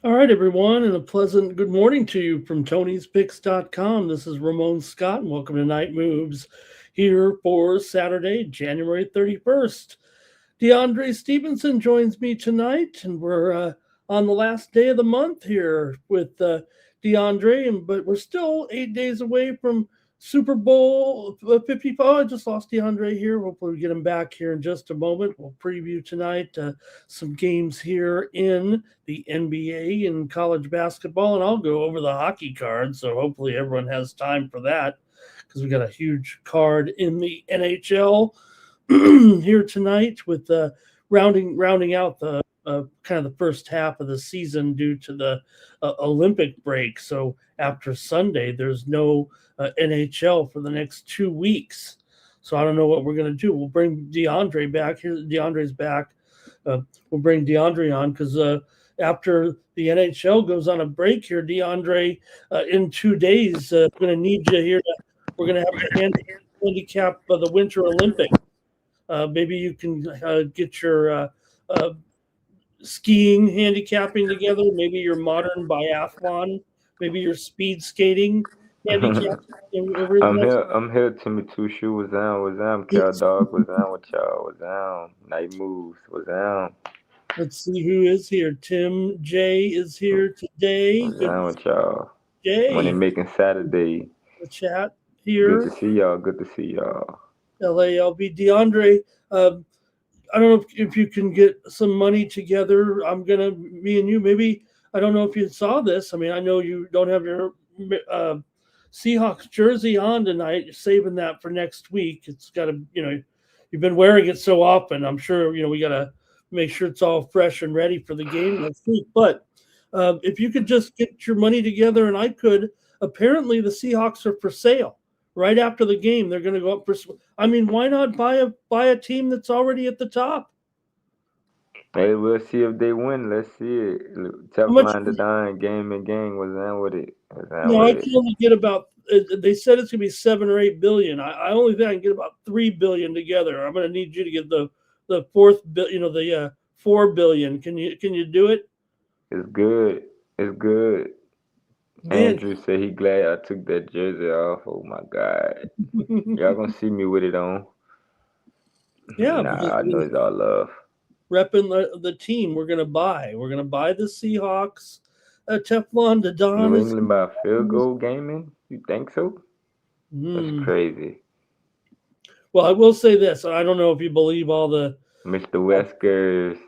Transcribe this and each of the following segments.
All right, everyone, and a pleasant good morning to you from Tony'sPicks.com. This is Ramon Scott, and welcome to Night Moves here for Saturday, January 31st. DeAndre Stevenson joins me tonight, and we're on the last day of the month here with DeAndre, but we're still 8 days away from Super Bowl 55. I just lost DeAndre here. Hopefully we get him back here in just a moment. We'll preview tonight some games here in the NBA and college basketball, and I'll go over the hockey card, so hopefully everyone has time for that because we got a huge card in the NHL here tonight with rounding out the kind of the first half of the season due to the Olympic break. So after Sunday, there's no NHL for the next 2 weeks. So I don't know what we're going to do. We'll bring DeAndre back. Here, DeAndre's back. We'll bring DeAndre on because after the NHL goes on a break here, DeAndre, in 2 days, we're going to need you here. We're going to have to handicap the Winter Olympics. Maybe you can get your skiing handicapping together. Maybe your modern biathlon. Maybe your speed skating handicap. I'm here. Timmy Two Shoe was down. Cow Dog was down with y'all. Was down. Night Moves was down. Let's see who is here. Tim J is here today. Was down with y'all. Jay. When they making Saturday. The chat here. Good to see y'all. Good to see y'all. LALB. DeAndre, I don't know if you can get some money together. Me and you, maybe, I don't know if you saw this. I mean, I know you don't have your Seahawks jersey on tonight. You're saving that for next week. It's got to, you've been wearing it so often. I'm sure, we got to make sure it's all fresh and ready for the game next week. But if you could just get your money together, and I could, apparently the Seahawks are for sale. Right after the game, they're going to go up for. I mean, why not buy a team that's already at the top? Hey, we'll see if they win. Let's see it. Teflon the Dime, game and gang was down with it. I can only get about. They said it's going to be 7 or 8 billion. I only think I can get about 3 billion together. I'm going to need you to get the fourth billion, the 4 billion. Can you do it? It's good. It's good. Man. Andrew said he glad I took that jersey off. Oh my God. Y'all gonna see me with it on. Yeah. I know it's all love. Repping the team we're gonna buy. We're gonna buy the Seahawks, Teflon the Don. New England by field goal gaming? You think so? That's crazy. Well, I will say this. I don't know if you believe all the Mr. Weskers.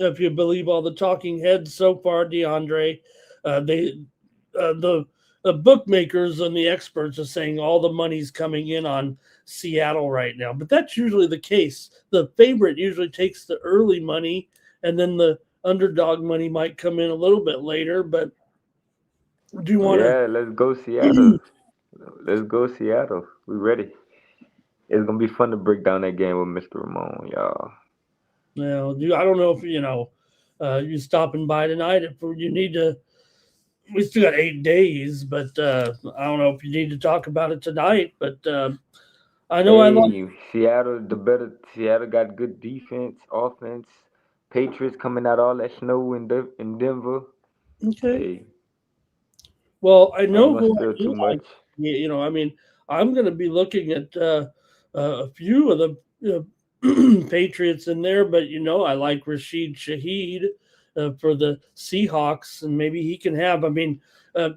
If you believe all the talking heads so far, DeAndre. The bookmakers and the experts are saying all the money's coming in on Seattle right now, but that's usually the case. The favorite usually takes the early money, and then the underdog money might come in a little bit later. But do you want to? Yeah, let's go Seattle. Let's go Seattle. We ready. It's gonna be fun to break down that game with Mr. Ramon, y'all. Well, I don't know if you stopping by tonight. If you need to. We still got 8 days, but I don't know if you need to talk about it tonight. But I know Seattle. Seattle got good defense, offense. Patriots coming out all that snow in Denver. Okay. Hey. Well, I know who too much. I mean, I'm going to be looking at a few of the Patriots in there, but I like Rashid Shaheed. For the Seahawks, and maybe he can have. I mean,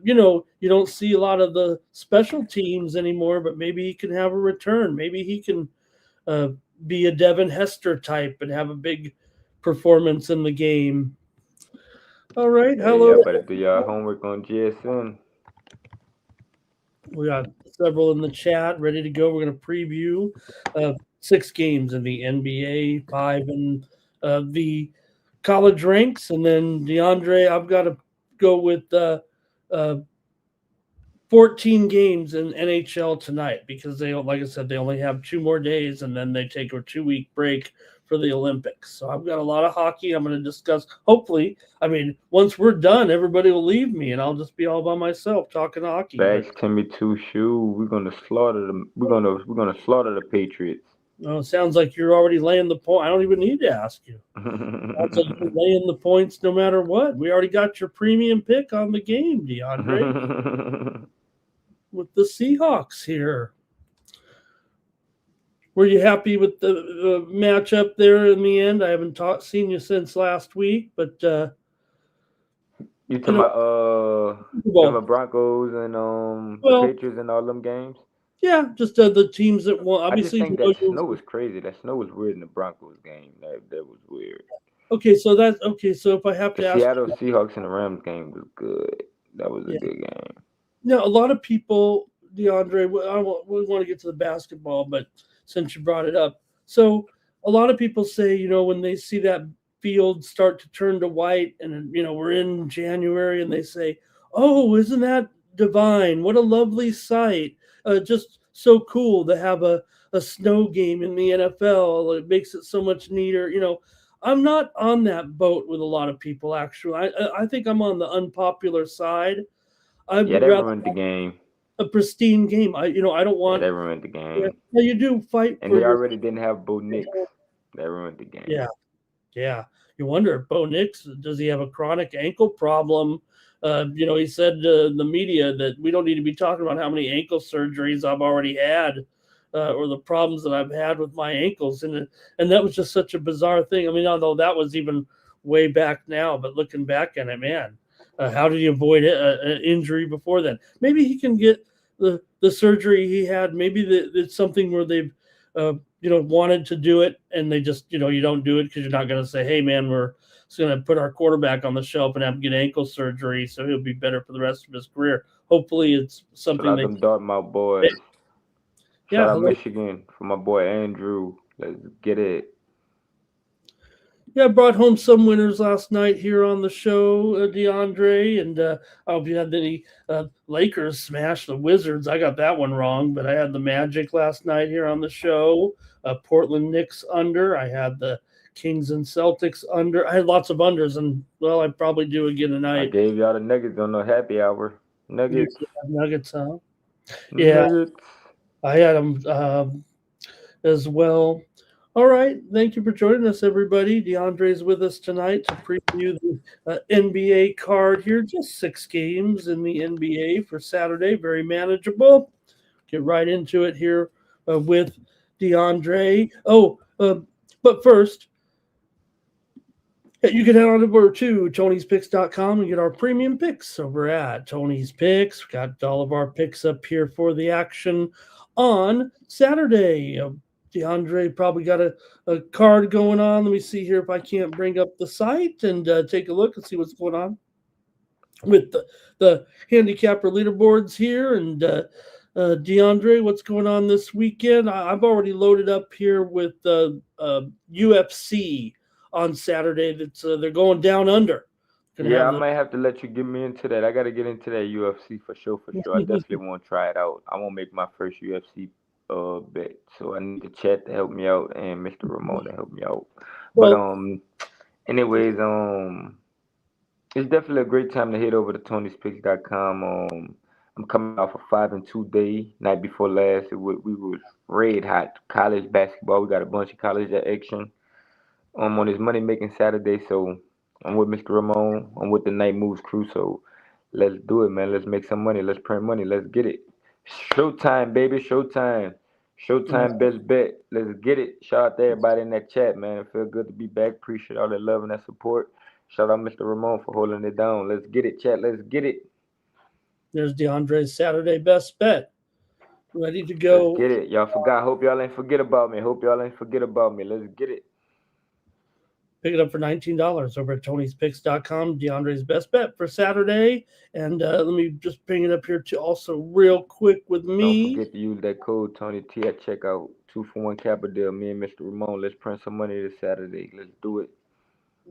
you don't see a lot of the special teams anymore, but maybe he can have a return. Maybe he can be a Devin Hester type and have a big performance in the game. All right, hello. Yeah, better do your homework on GSN. We got several in the chat ready to go. We're going to preview 6 games in the NBA, 5 in the college ranks, and then DeAndre, I've got to go with uh, 14 games in NHL tonight because they, like I said, they only have 2 more days, and then they take a 2-week break for the Olympics. So I've got a lot of hockey I'm going to discuss. Hopefully, I mean, once we're done, everybody will leave me, and I'll just be all by myself talking hockey. Thanks, Timmy Two Shoe. We're gonna slaughter them. We're gonna slaughter the Patriots. It sounds like you're already laying the point. I don't even need to ask you. Sounds like you're laying the points no matter what. We already got your premium pick on the game, DeAndre, with the Seahawks here. Were you happy with the matchup there in the end? I haven't seen you since last week, but you talking about Broncos and the Patriots and all them games? Yeah, just the teams that won. Obviously, I just think that snow was crazy. That snow was weird in the Broncos game. That was weird. Okay, so if I have to ask, Seattle Seahawks and the Rams game was good. That was a good game. Now, a lot of people, DeAndre, we want to get to the basketball, but since you brought it up, so a lot of people say, when they see that field start to turn to white, and we're in January, and they say, "Oh, isn't that divine? What a lovely sight! Just so cool to have a snow game in the NFL. It makes it so much neater." I'm not on that boat with a lot of people. Actually, I think I'm on the unpopular side. I would they rather ruined the game. A pristine game. I don't want. They ruined the game. Yeah, you do fight, and they already didn't have Bo Nix. They ruined the game. Yeah. You wonder if Bo Nix, does he have a chronic ankle problem? He said to the media that we don't need to be talking about how many ankle surgeries I've already had, or the problems that I've had with my ankles, and that was just such a bizarre thing. I mean, although that was even way back now, but looking back at it, man. How did he avoid an injury before then? Maybe he can get the surgery he had. Maybe it's something where they've wanted to do it, and they just you don't do it because you're not going to say, "Hey, man, we're just going to put our quarterback on the shelf and have him get ankle surgery so he'll be better for the rest of his career." Hopefully, it's something. Shout out them Dartmouth boys. Shout out Michigan for my boy Andrew. Let's get it. Yeah, I brought home some winners last night here on the show, DeAndre, and I hope you had any Lakers smash the Wizards. I got that one wrong, but I had the Magic last night here on the show. Portland Knicks under. I had the Kings and Celtics under. I had lots of unders, and well, I probably do again tonight. I gave y'all the Nuggets on the happy hour. Nuggets, huh? Yeah, Nuggets. I had them as well. All right. Thank you for joining us, everybody. DeAndre's with us tonight to preview the NBA card here. Just 6 games in the NBA for Saturday. Very manageable. Get right into it here with DeAndre. But first, you can head on over to Tony'sPicks.com and get our premium picks over at Tony's Picks. We've got all of our picks up here for the action on Saturday. DeAndre probably got a card going on. Let me see here if I can't bring up the site and take a look and see what's going on with the handicapper leaderboards here. And DeAndre, what's going on this weekend? I've already loaded up here with UFC on Saturday. That's they're going down under. I might have to let you get me into that. I got to get into that UFC for sure. I definitely want to try it out. I won't make my first UFC bet, so I need the chat to help me out and Mr. Ramon to help me out. But anyways, it's definitely a great time to head over to Tony'sPicks.com. I'm coming off a 5-2 day. Night before last, we was red hot college basketball. We got a bunch of college action on this money making Saturday. So I'm with Mr. Ramon. I'm with the Night Moves crew. So let's do it, man. Let's make some money. Let's print money. Let's get it. Showtime, baby. Showtime. Showtime, best bet. Let's get it. Shout out to everybody in that chat, man. It feel good to be back. Appreciate all that love and that support. Shout out Mr. Ramon for holding it down. Let's get it, chat. Let's get it. There's DeAndre's Saturday best bet. Ready to go. Let's get it. Y'all forgot. Hope y'all ain't forget about me. Let's get it. Pick it up for $19 over at Tony'sPicks.com. DeAndre's best bet for Saturday. And let me just bring it up here to also real quick with Don't me. forget to use that code Tony T at checkout. 2 for 1 Kappa deal. Me and Mr. Ramon, let's print some money this Saturday. Let's do it.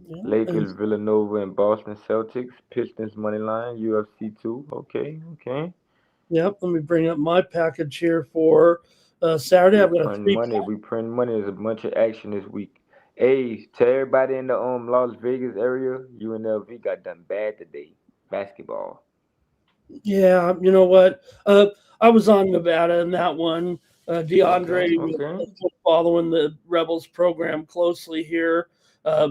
Yeah, and Lakers, Villanova, and Boston Celtics. Pistons money line. UFC 2. Okay, okay. yep, let me bring up my package here for Saturday. We I've got a print three. money. We print money. There's a bunch of action this week. Hey, to everybody in the Las Vegas area, UNLV got done bad today. Basketball. Yeah, you know what? I was on Nevada in that one. Okay, DeAndre okay. was following the Rebels program closely here. Uh,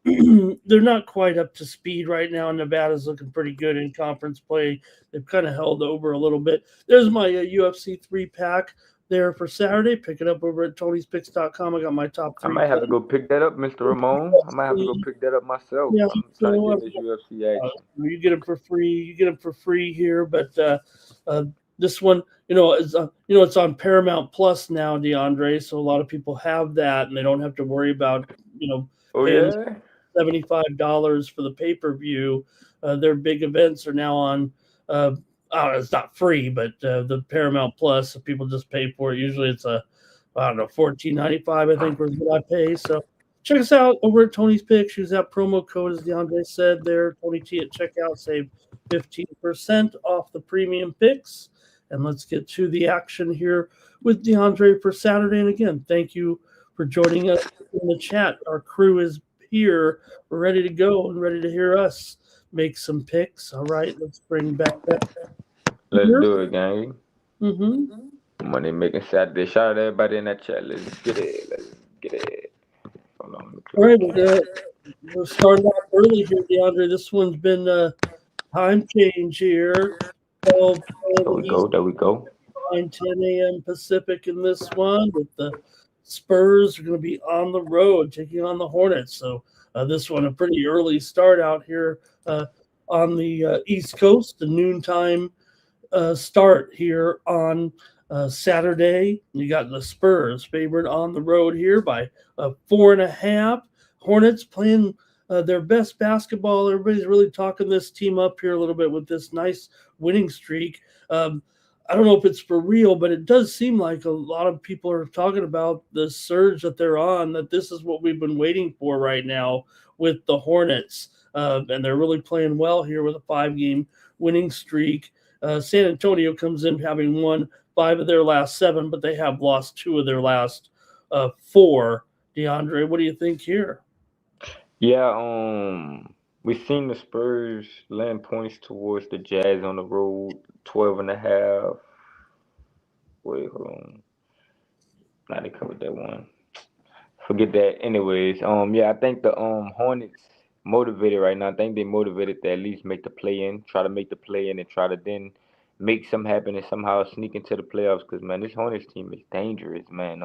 they're not quite up to speed right now. Nevada's looking pretty good in conference play. They've kind of held over a little bit. There's my UFC 3 pack there for Saturday. Pick it up over at Tony'sPicks.com. I got my top I three might have to picks. go pick that up, Mr. Ramon. I might have to go pick that up myself. Yeah, I'm trying to so get in this UFC action. you get them for free. You get them for free here, but uh, this one, it's on Paramount Plus now, DeAndre. So a lot of people have that, and they don't have to worry about Oh paying yeah. $75 for the pay per view. Their big events are now on. It's not free, but the Paramount Plus, so people just pay for it. Usually, it's I don't know, 14.95. I think was what I pay. So check us out over at Tony's Picks. Use that promo code, as DeAndre said there, Tony T at checkout. Save 15% off the premium picks. And let's get to the action here with DeAndre for Saturday. And again, thank you for joining us in the chat. Our crew is here. We're ready to go and ready to hear us make some picks. All right, let's bring back that Let's here. do it, gang. Mm-hmm. Money making Saturday. Shout out to everybody in that chat. Let's get it. Let's get it. Hold on, let me All close right, this. we're starting off early here, DeAndre. This one's been time change here. 12 There a.m. we go. East, There we go. 10 a.m. Pacific in this one. With the Spurs are going to be on the road taking on the Hornets. So this one a pretty early start out here on the East Coast, the noontime start here on Saturday. You got the Spurs favored on the road here by 4.5. Hornets playing their best basketball. Everybody's really talking this team up here a little bit with this nice winning streak. I don't know if it's for real, but it does seem like a lot of people are talking about the surge that they're on, that this is what we've been waiting for right now with the Hornets. And they're really playing well here with a 5-game winning streak. San Antonio comes in having won 5 of their last 7, but they have lost 2 of their last 4. DeAndre, what do you think here? Yeah, we seen the Spurs land points towards the Jazz on the road, 12.5. Wait, hold on. Nah, they covered that one. Forget that. Anyways, yeah, I think the Hornets motivated right now. I think they motivated to at least make the play in, try to make the play in, and try to then make some happen and somehow sneak into the playoffs. Cause man, this Hornets team is dangerous, man.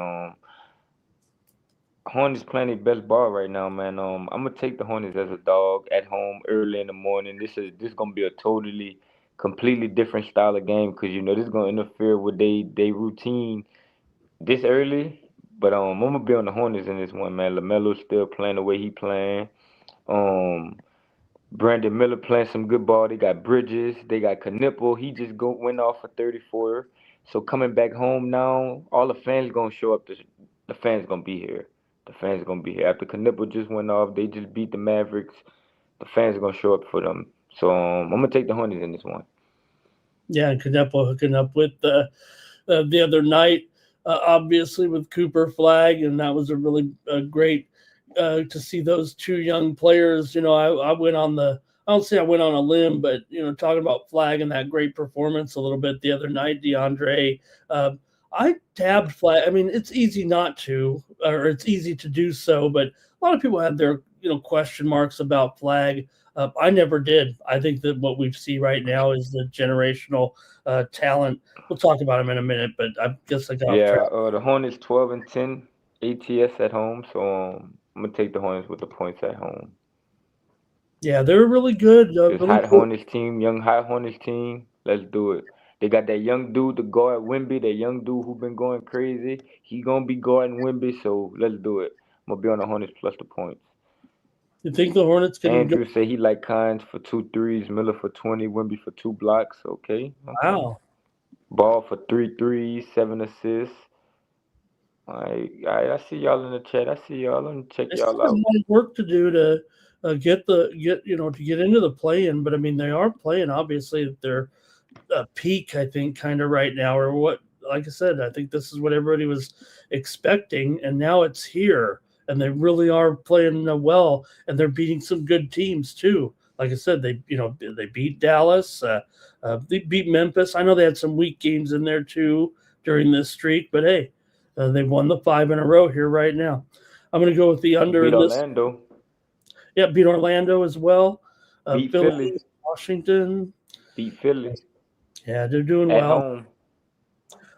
Hornets playing their best ball right now, man. I'm gonna take the Hornets as a dog at home early in the morning. This gonna be a totally, completely different style of game, cause this gonna interfere with they routine this early. But I'm gonna be on the Hornets in this one, man. LaMelo's still playing the way he playing. Um, Brandon Miller playing some good ball. They got Bridges. They got Knipple. He just went off for 34. So coming back home now, all the fans gonna show up. The fans gonna be here. The fans gonna be here. After Knipple just went off, they just beat the Mavericks. The fans are gonna show up for them. So I'm gonna take the Hornets in this one. Yeah, and Canepo hooking up with the other night, obviously with Cooper Flag, and that was a really great to see those 2 young players. I went on I don't say I went on a limb, but talking about Flag and that great performance a little bit the other night, DeAndre. Uh, I tabbed Flag. I mean, it's easy not to, or it's easy to do so, but a lot of people had their question marks about Flag. I never did. I think that what we see right now is the generational talent. We'll talk about him in a minute, but I guess I got off track. Yeah, the Hornets 12-10 ATS at home. So I'm gonna take the Hornets with the points at home. Yeah, they're really good. This Really hot good. Hornets team, young hot Hornets team. Let's do it. They got that young dude to guard Wimby, that young dude who been going crazy. He gonna be guarding Wimby, so let's do it. I'm gonna be on the Hornets plus the points. You think the Hornets can go? Andrew said he like Kynes for 2 threes, Miller for 20, Wimby for 2 blocks. Okay. Wow. Ball for 3 threes, 7 assists. I see y'all in the chat. I see y'all. Let me check They still y'all have a out. lot of work to do to get to get into the play-in. But I mean, they are playing obviously at their peak. I think kind of right now, or what? Like I said, I think this is what everybody was expecting, and now it's here, and they really are playing well, and they're beating some good teams too. Like I said, they beat Dallas, they beat Memphis. I know they had some weak games in there too during this streak, but hey, they've won the 5 in a row here right now. I'm going to go with the under Beat in this. Orlando. Yeah, beat Orlando as well. Beat Philly, Philly. Washington. Beat Philly. Yeah, they're doing At well. home.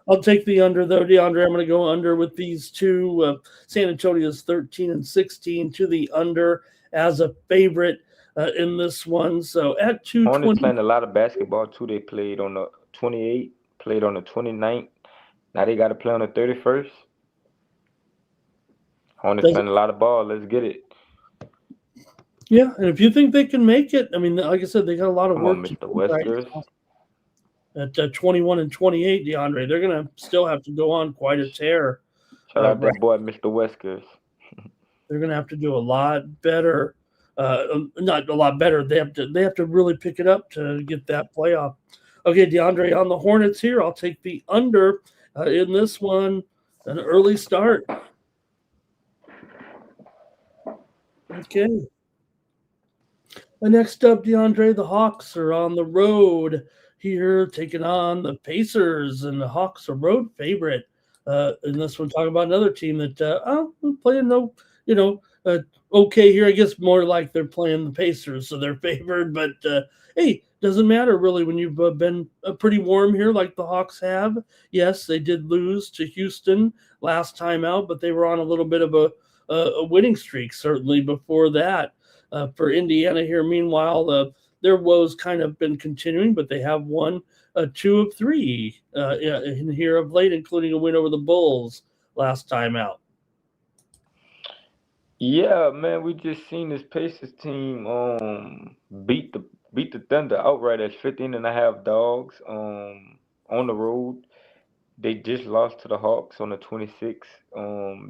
I'll take the under though, DeAndre. I'm going to go under with these two. San Antonio's 13 and 16 to the under as a favorite in this one. So at Hornets 220, playing a lot of basketball too. They played on the 28th, played on the 29th. Now they got to play on the 31st. Hornets playing a lot of ball. Let's get it. Yeah, and if you think they can make it, I mean, like I said, they got a lot of Come work on, to Mr. do right Weskers. now. At 21 and 28, DeAndre, they're going to still have to go on quite a tear. Shout out that boy, Mr. Weskers. They're going to have to do a lot better. Not a lot better. They have to really pick it up to get that playoff. Okay, DeAndre, on the Hornets here, I'll take the under in this one. An early start. Okay. Next up, DeAndre, the Hawks are on the road here, taking on the Pacers, and the Hawks are road favorite. In this one, talking about another team that playing okay here. I guess more like they're playing the Pacers, so they're favored. But hey, doesn't matter really when you've been pretty warm here, like the Hawks have. Yes, they did lose to Houston last time out, but they were on a little bit of a winning streak certainly before that. For Indiana here, meanwhile, their woes kind of been continuing, but they have won 2 of 3 in here of late, including a win over the Bulls last time out. Yeah, man, we just seen this Pacers team beat the Thunder outright as 15.5 dogs on the road. They just lost to the Hawks on the 26th.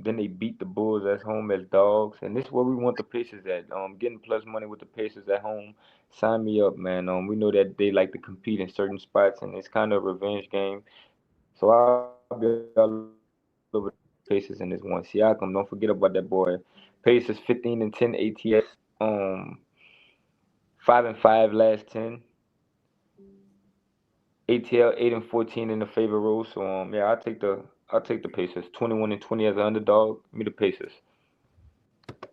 Then they beat the Bulls at home as dogs, and this is where we want the Pacers at. Getting plus money with the Pacers at home. Sign me up, man. We know that they like to compete in certain spots, and it's kind of a revenge game. So I'll be all over the Pacers in this one. Siakam, don't forget about that boy. Pacers 15-10 ATS. 5-5 last 10. ATL 8-14 in the favor role. So yeah, I'll take the Pacers. 21-20 as an underdog. Give me the Pacers.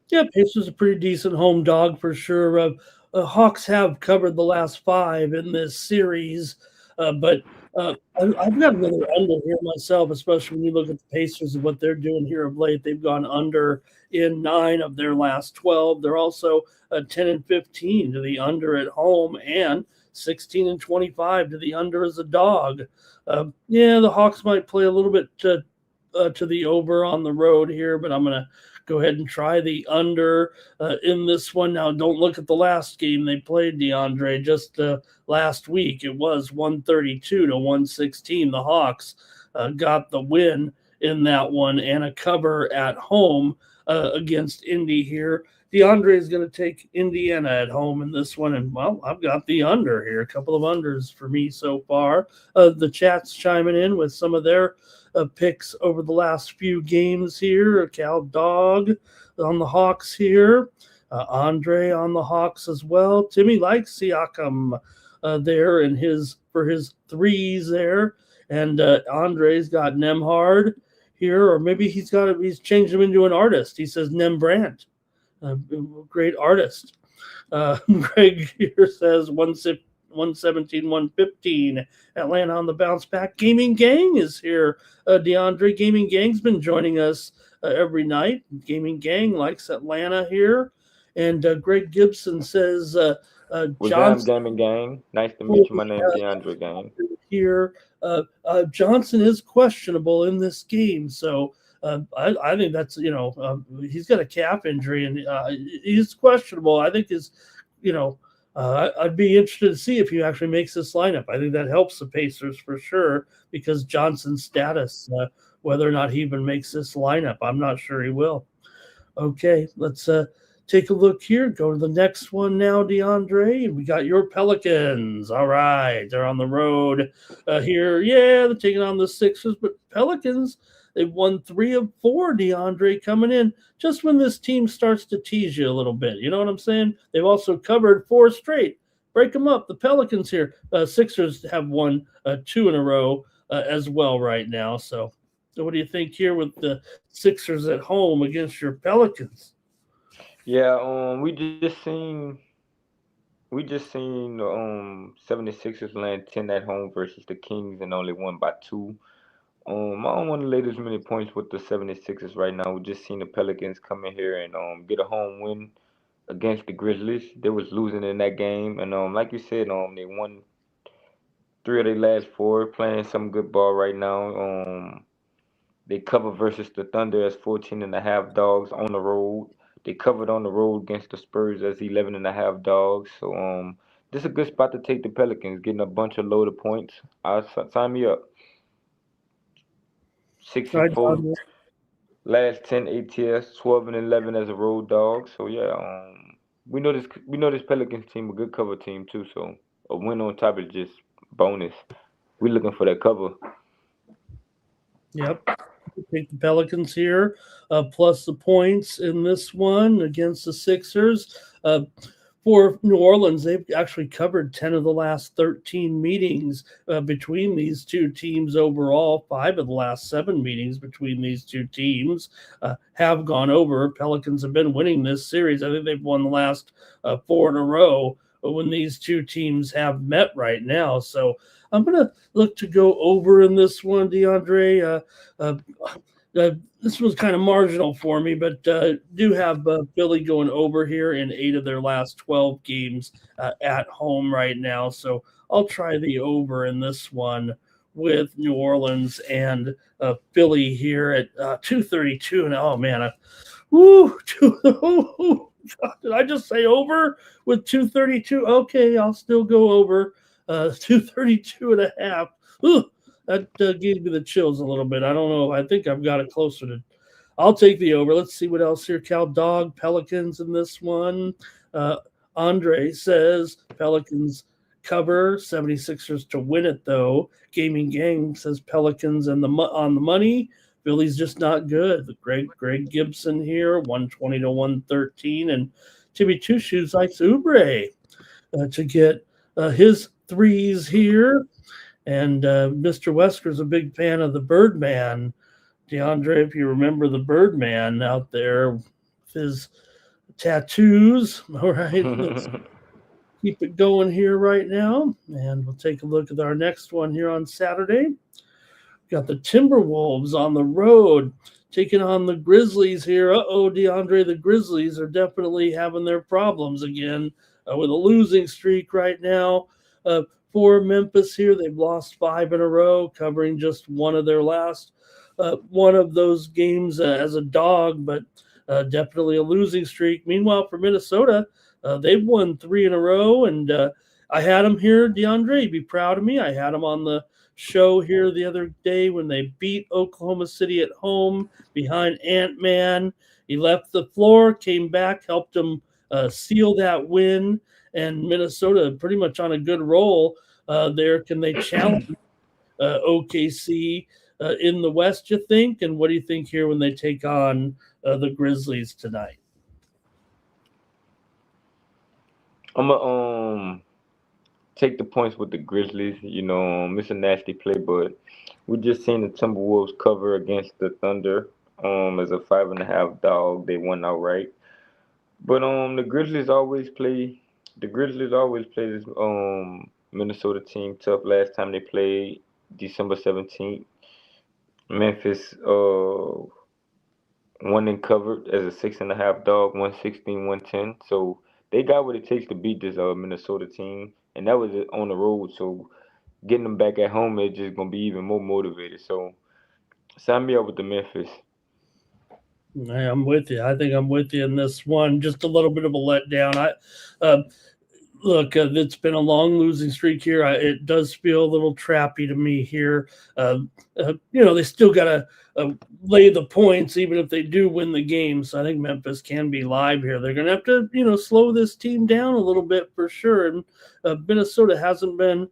Yeah, Pacers a pretty decent home dog for sure. Hawks have covered the last 5 in this series, but I've got another under here myself, especially when you look at the Pacers and what they're doing here of late. They've gone under in 9 of their last 12. They're also 10-15 to the under at home and 16-25 to the under as a dog. Yeah, the Hawks might play a little bit to the over on the road here, but I'm going to go ahead and try the under in this one. Now, don't look at the last game they played, DeAndre, just last week. It was 132-116. The Hawks got the win in that one and a cover at home against Indy here. DeAndre is going to take Indiana at home in this one, and well, I've got the under here. A couple of unders for me so far. The chat's chiming in with some of their picks over the last few games here. Cal Dog on the Hawks here. Andre on the Hawks as well. Timmy likes Siakam there in for his threes there. And Andre's got Nemhard here, or maybe he's changed him into an artist. He says Nembrandt. Great artist. Greg here says 117, 115. Atlanta on the bounce back. Gaming Gang is here. DeAndre, Gaming Gang's been joining us every night. Gaming Gang likes Atlanta here. And Greg Gibson says, Johnson, Gaming Gang. Nice to meet you. My name's DeAndre Gang. Here. Johnson is questionable in this game, so I think that's he's got a calf injury and he's questionable. I think his you know I'd be interested to see if he actually makes this lineup. I think that helps the Pacers for sure because Johnson's status, whether or not he even makes this lineup, I'm not sure he will. Okay, let's take a look here. Go to the next one now, DeAndre. We got your Pelicans. All right, they're on the road here. Yeah, they're taking on the Sixers, but Pelicans, they've won 3 of 4, DeAndre, coming in just when this team starts to tease you a little bit. You know what I'm saying? They've also covered 4 straight. Break them up. The Pelicans here. Sixers have won 2 in a row as well right now. So what do you think here with the Sixers at home against your Pelicans? Yeah, we just seen the 76ers land 10 at home versus the Kings and only won by 2. I don't want to lay this many points with the 76ers right now. We just seen the Pelicans come in here and get a home win against the Grizzlies. They was losing in that game, and like you said, they won 3 of their last 4, playing some good ball right now. They covered versus the Thunder as 14.5 dogs on the road. They covered on the road against the Spurs as 11.5 dogs. So this is a good spot to take the Pelicans, getting a bunch of loaded points. Sign me up. Six and Right, four, John? last 10 ATS, 12-11 as a road dog. So yeah, we know this Pelicans team a good cover team too. So a win on top is just bonus. We looking for that cover. Yep. Take the Pelicans here, plus the points in this one against the Sixers. For New Orleans, they've actually covered 10 of the last 13 meetings between these two teams overall. 5 of the last 7 meetings between these two teams have gone over. Pelicans have been winning this series. I think they've won the last 4 in a row when these two teams have met right now. So I'm going to look to go over in this one, DeAndre. Uh, this was kind of marginal for me, but do have Philly going over here in 8 of their last 12 games at home right now. So I'll try the over in this one with New Orleans and Philly here at 232. And oh man, woo, did I just say over with 232? Okay, I'll still go over 232 and a half. Ooh, that gave me the chills a little bit. I don't know. I think I've got it closer to. I'll take the over. Let's see what else here. Cal Dog Pelicans in this one. Uh, Andre says Pelicans cover 76ers to win it though. Gaming Gang says Pelicans and on the money. Philly's just not good. Greg Gibson here, 120 to 113, and Timmy Two Shoes likes Ubre to get his threes here. And Mr. Wesker's a big fan of the Birdman. DeAndre, if you remember the Birdman out there with his tattoos. All right, let's keep it going here right now. And we'll take a look at our next one here on Saturday. Got the Timberwolves on the road taking on the Grizzlies here. DeAndre, the Grizzlies are definitely having their problems again with a losing streak right now. For Memphis here, they've lost 5 in a row, covering just one of their last one of those games as a dog, but definitely a losing streak. Meanwhile, for Minnesota, they've won 3 in a row, and I had them here, DeAndre. You'd be proud of me. I had them on the show here the other day when they beat Oklahoma City at home behind Ant-Man. He left the floor, came back, helped them seal that win, and Minnesota pretty much on a good roll there. Can they challenge OKC in the West, you think? And what do you think here when they take on the Grizzlies tonight? I'm gonna take the points with the Grizzlies. It's a nasty play, but we just seen the Timberwolves cover against the Thunder as a 5.5 dog. They won outright. But the Grizzlies always play this Minnesota team tough. Last time they played December 17th, Memphis won and covered as a 6.5 dog, 116-110. So they got what it takes to beat this Minnesota team, and that was on the road. So getting them back at home, they're just gonna be even more motivated. So sign me up with the Memphis. Hey, I'm with you. I think I'm with you in this one. Just a little bit of a letdown. Uh, Look, it's been a long losing streak here. It does feel a little trappy to me here. They still got to lay the points, even if they do win the game. So I think Memphis can be live here. They're going to have to, slow this team down a little bit for sure. And Minnesota hasn't been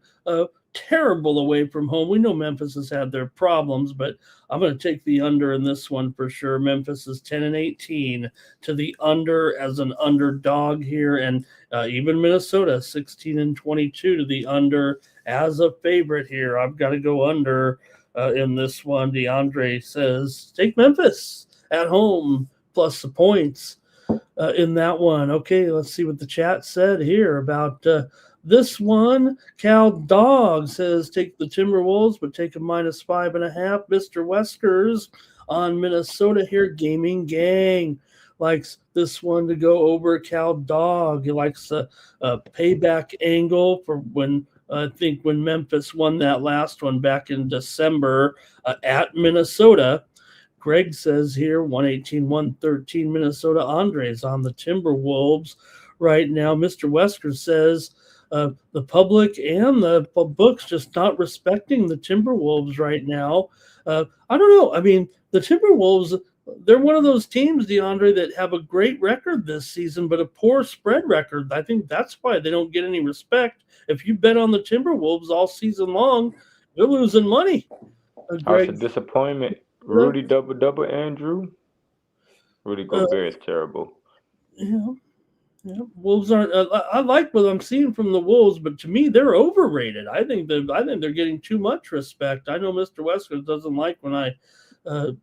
terrible away from home. We know Memphis has had their problems, but I'm going to take the under in this one for sure. Memphis is 10-18 to the under as an underdog here, and even Minnesota 16-22 to the under as a favorite here. I've got to go under in this one. DeAndre says take Memphis at home plus the points in that one. Okay, let's see what the chat said here about this one. Cal Dog says take the Timberwolves, but take a -5.5. Mr. Weskers on Minnesota here. Gaming Gang likes this one to go over Cal Dog. He likes a payback angle for when I think when Memphis won that last one back in December at Minnesota. Greg says here 118-113 Minnesota. Andres on the Timberwolves right now. Mr. Wesker says the public and the books just not respecting the Timberwolves right now. I don't know. I mean, the Timberwolves, they're one of those teams, DeAndre, that have a great record this season, but a poor spread record. I think that's why they don't get any respect. If you bet on the Timberwolves all season long, you're losing money. That's a disappointment. Rudy double Andrew. Rudy Gobert is terrible. Yeah. Wolves aren't. I like what I'm seeing from the Wolves, but to me, they're overrated. I think they're getting too much respect. I know Mr. Wesker doesn't like when I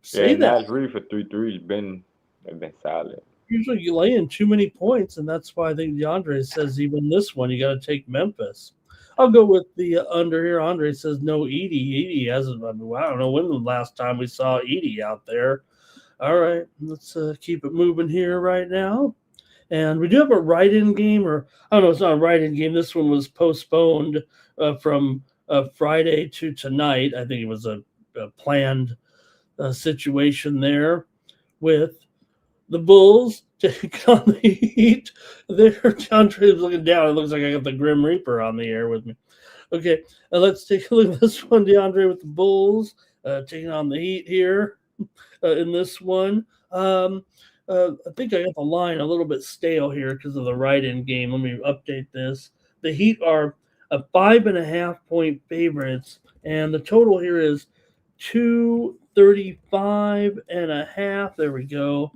say that. Nas Reed for 3 threes been solid. Usually, you lay in too many points, and that's why I think DeAndre says even this one you got to take Memphis. I'll go with the under here. Andre says no Edey. Edey hasn't. I don't know when the last time we saw Edey out there. All right, let's keep it moving here right now. And we do have a write-in game, or I don't know, it's not a write-in game. This one was postponed from Friday to tonight. I think it was a planned situation there with the Bulls taking on the Heat. There, John Trey's looking down. It looks like I got the Grim Reaper on the air with me. Okay, let's take a look at this one, DeAndre, with the Bulls taking on the Heat here in this one. I think I got the line a little bit stale here because of the write-in game. Let me update this. The Heat are a 5.5-point favorites, and the total here is 235.5. There we go.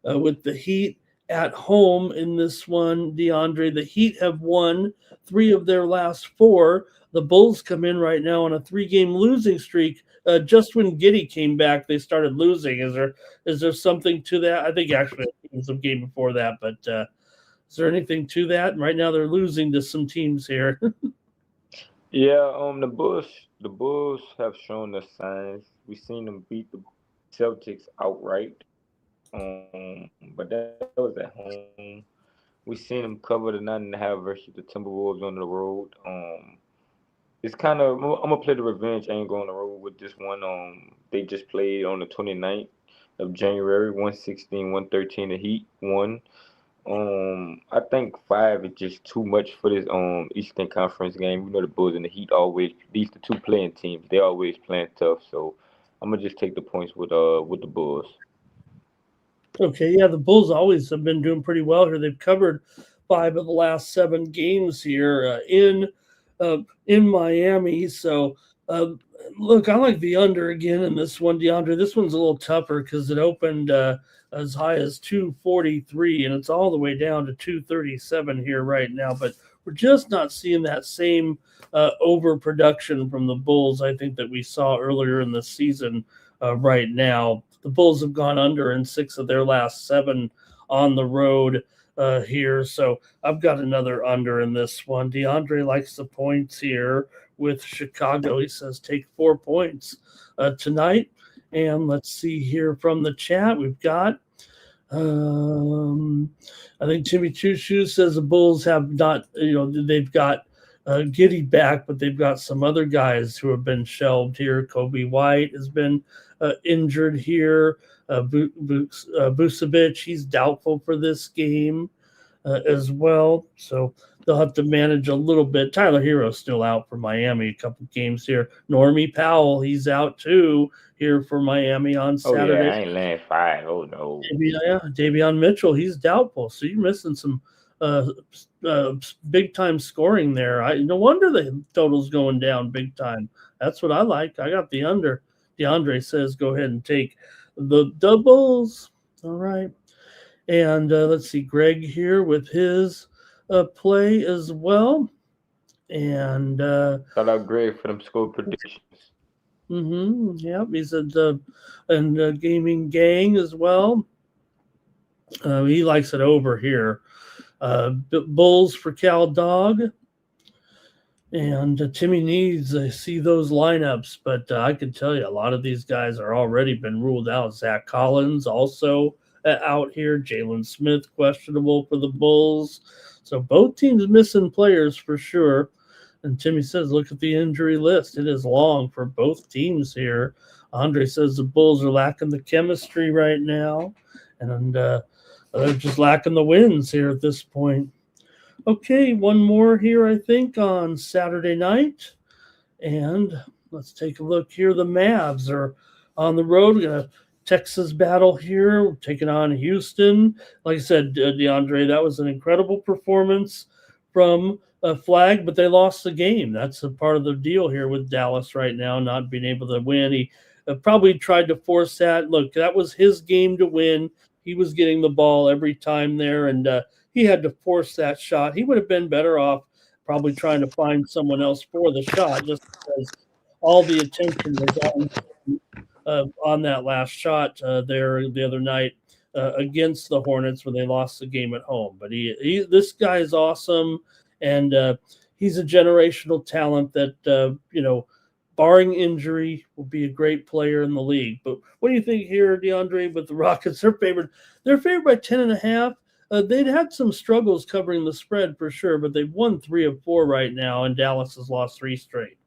With the Heat at home in this one, DeAndre. The Heat have won 3 of their last 4. The Bulls come in right now on a 3-game losing streak. Just when Giddey came back, they started losing. Is there something to that? I think actually it was a game before that, but is there anything to that? And right now they're losing to some teams here. Yeah, the Bulls have shown us signs. We've seen them beat the Celtics outright. But that was at home. We've seen them cover the 9.5 versus the Timberwolves on the road. It's kind of I'm gonna play the revenge angle on the road with this one. They just played on the 29th of January, 116-113. The Heat won. I think 5 is just too much for this Eastern Conference game. We know the Bulls and the Heat these the 2 playing teams. They're always playing tough. So I'm gonna just take the points with the Bulls. Okay, yeah, the Bulls always have been doing pretty well here. They've covered 5 of the last 7 games here in Miami. So, look, I like the under again in this one, DeAndre. This one's a little tougher because it opened as high as 243, and it's all the way down to 237 here right now. But we're just not seeing that same overproduction from the Bulls, I think, that we saw earlier in the season right now. The Bulls have gone under in 6 of their last 7 on the road here. So I've got another under in this one. DeAndre likes the points here with Chicago. He says take 4 points tonight. And let's see here from the chat. We've got, I think Timmy Choo Choo says the Bulls have not, they've got Giddy back, but they've got some other guys who have been shelved here. Kobe White has been injured here. Vucevic, he's doubtful for this game as well. So they'll have to manage a little bit. Tyler Hero's still out for Miami a couple games here. Normie Powell, he's out too here for Miami on Oh yeah, Saturday. I ain't laying 5. Oh no. Davion Mitchell, he's doubtful. So you're missing some uh, big time scoring there. No wonder the total's going down big time. That's what I like. I got the under. DeAndre says go ahead and take the doubles. All right. And let's see, Greg here with his play as well. And Shout out Greg for them score predictions. Yep, he's at the and gaming gang as well. He likes it over here. Bulls for Cal Dog. And Timmy needs I see those lineups, but I can tell you a lot of these guys are already been ruled out. Zach Collins also out here. Jalen Smith questionable for the Bulls. So both teams missing players for sure. And Timmy says, look at the injury list. It is long for both teams here. Andre says the Bulls are lacking the chemistry right now. And they're just lacking the wins here at this point. Okay, one more here, I think, on Saturday night. And let's take a look here. The Mavs are on the road. We're going to Texas battle here. We're taking on Houston. Like I said, DeAndre, that was an incredible performance from Flag, but they lost the game. That's a part of the deal here with Dallas right now, not being able to win. He probably tried to force that. Look, that was his game to win. He was getting the ball every time there, and he had to force that shot. He would have been better off probably trying to find someone else for the shot, just because all the attention was on that last shot there the other night against the Hornets when they lost the game at home. But this guy is awesome, and he's a generational talent that barring injury, will be a great player in the league. But what do you think here, DeAndre, with the Rockets? They're favored by 10.5. They'd had some struggles covering the spread for sure, but they've won 3 of 4 right now, and Dallas has lost 3 straight.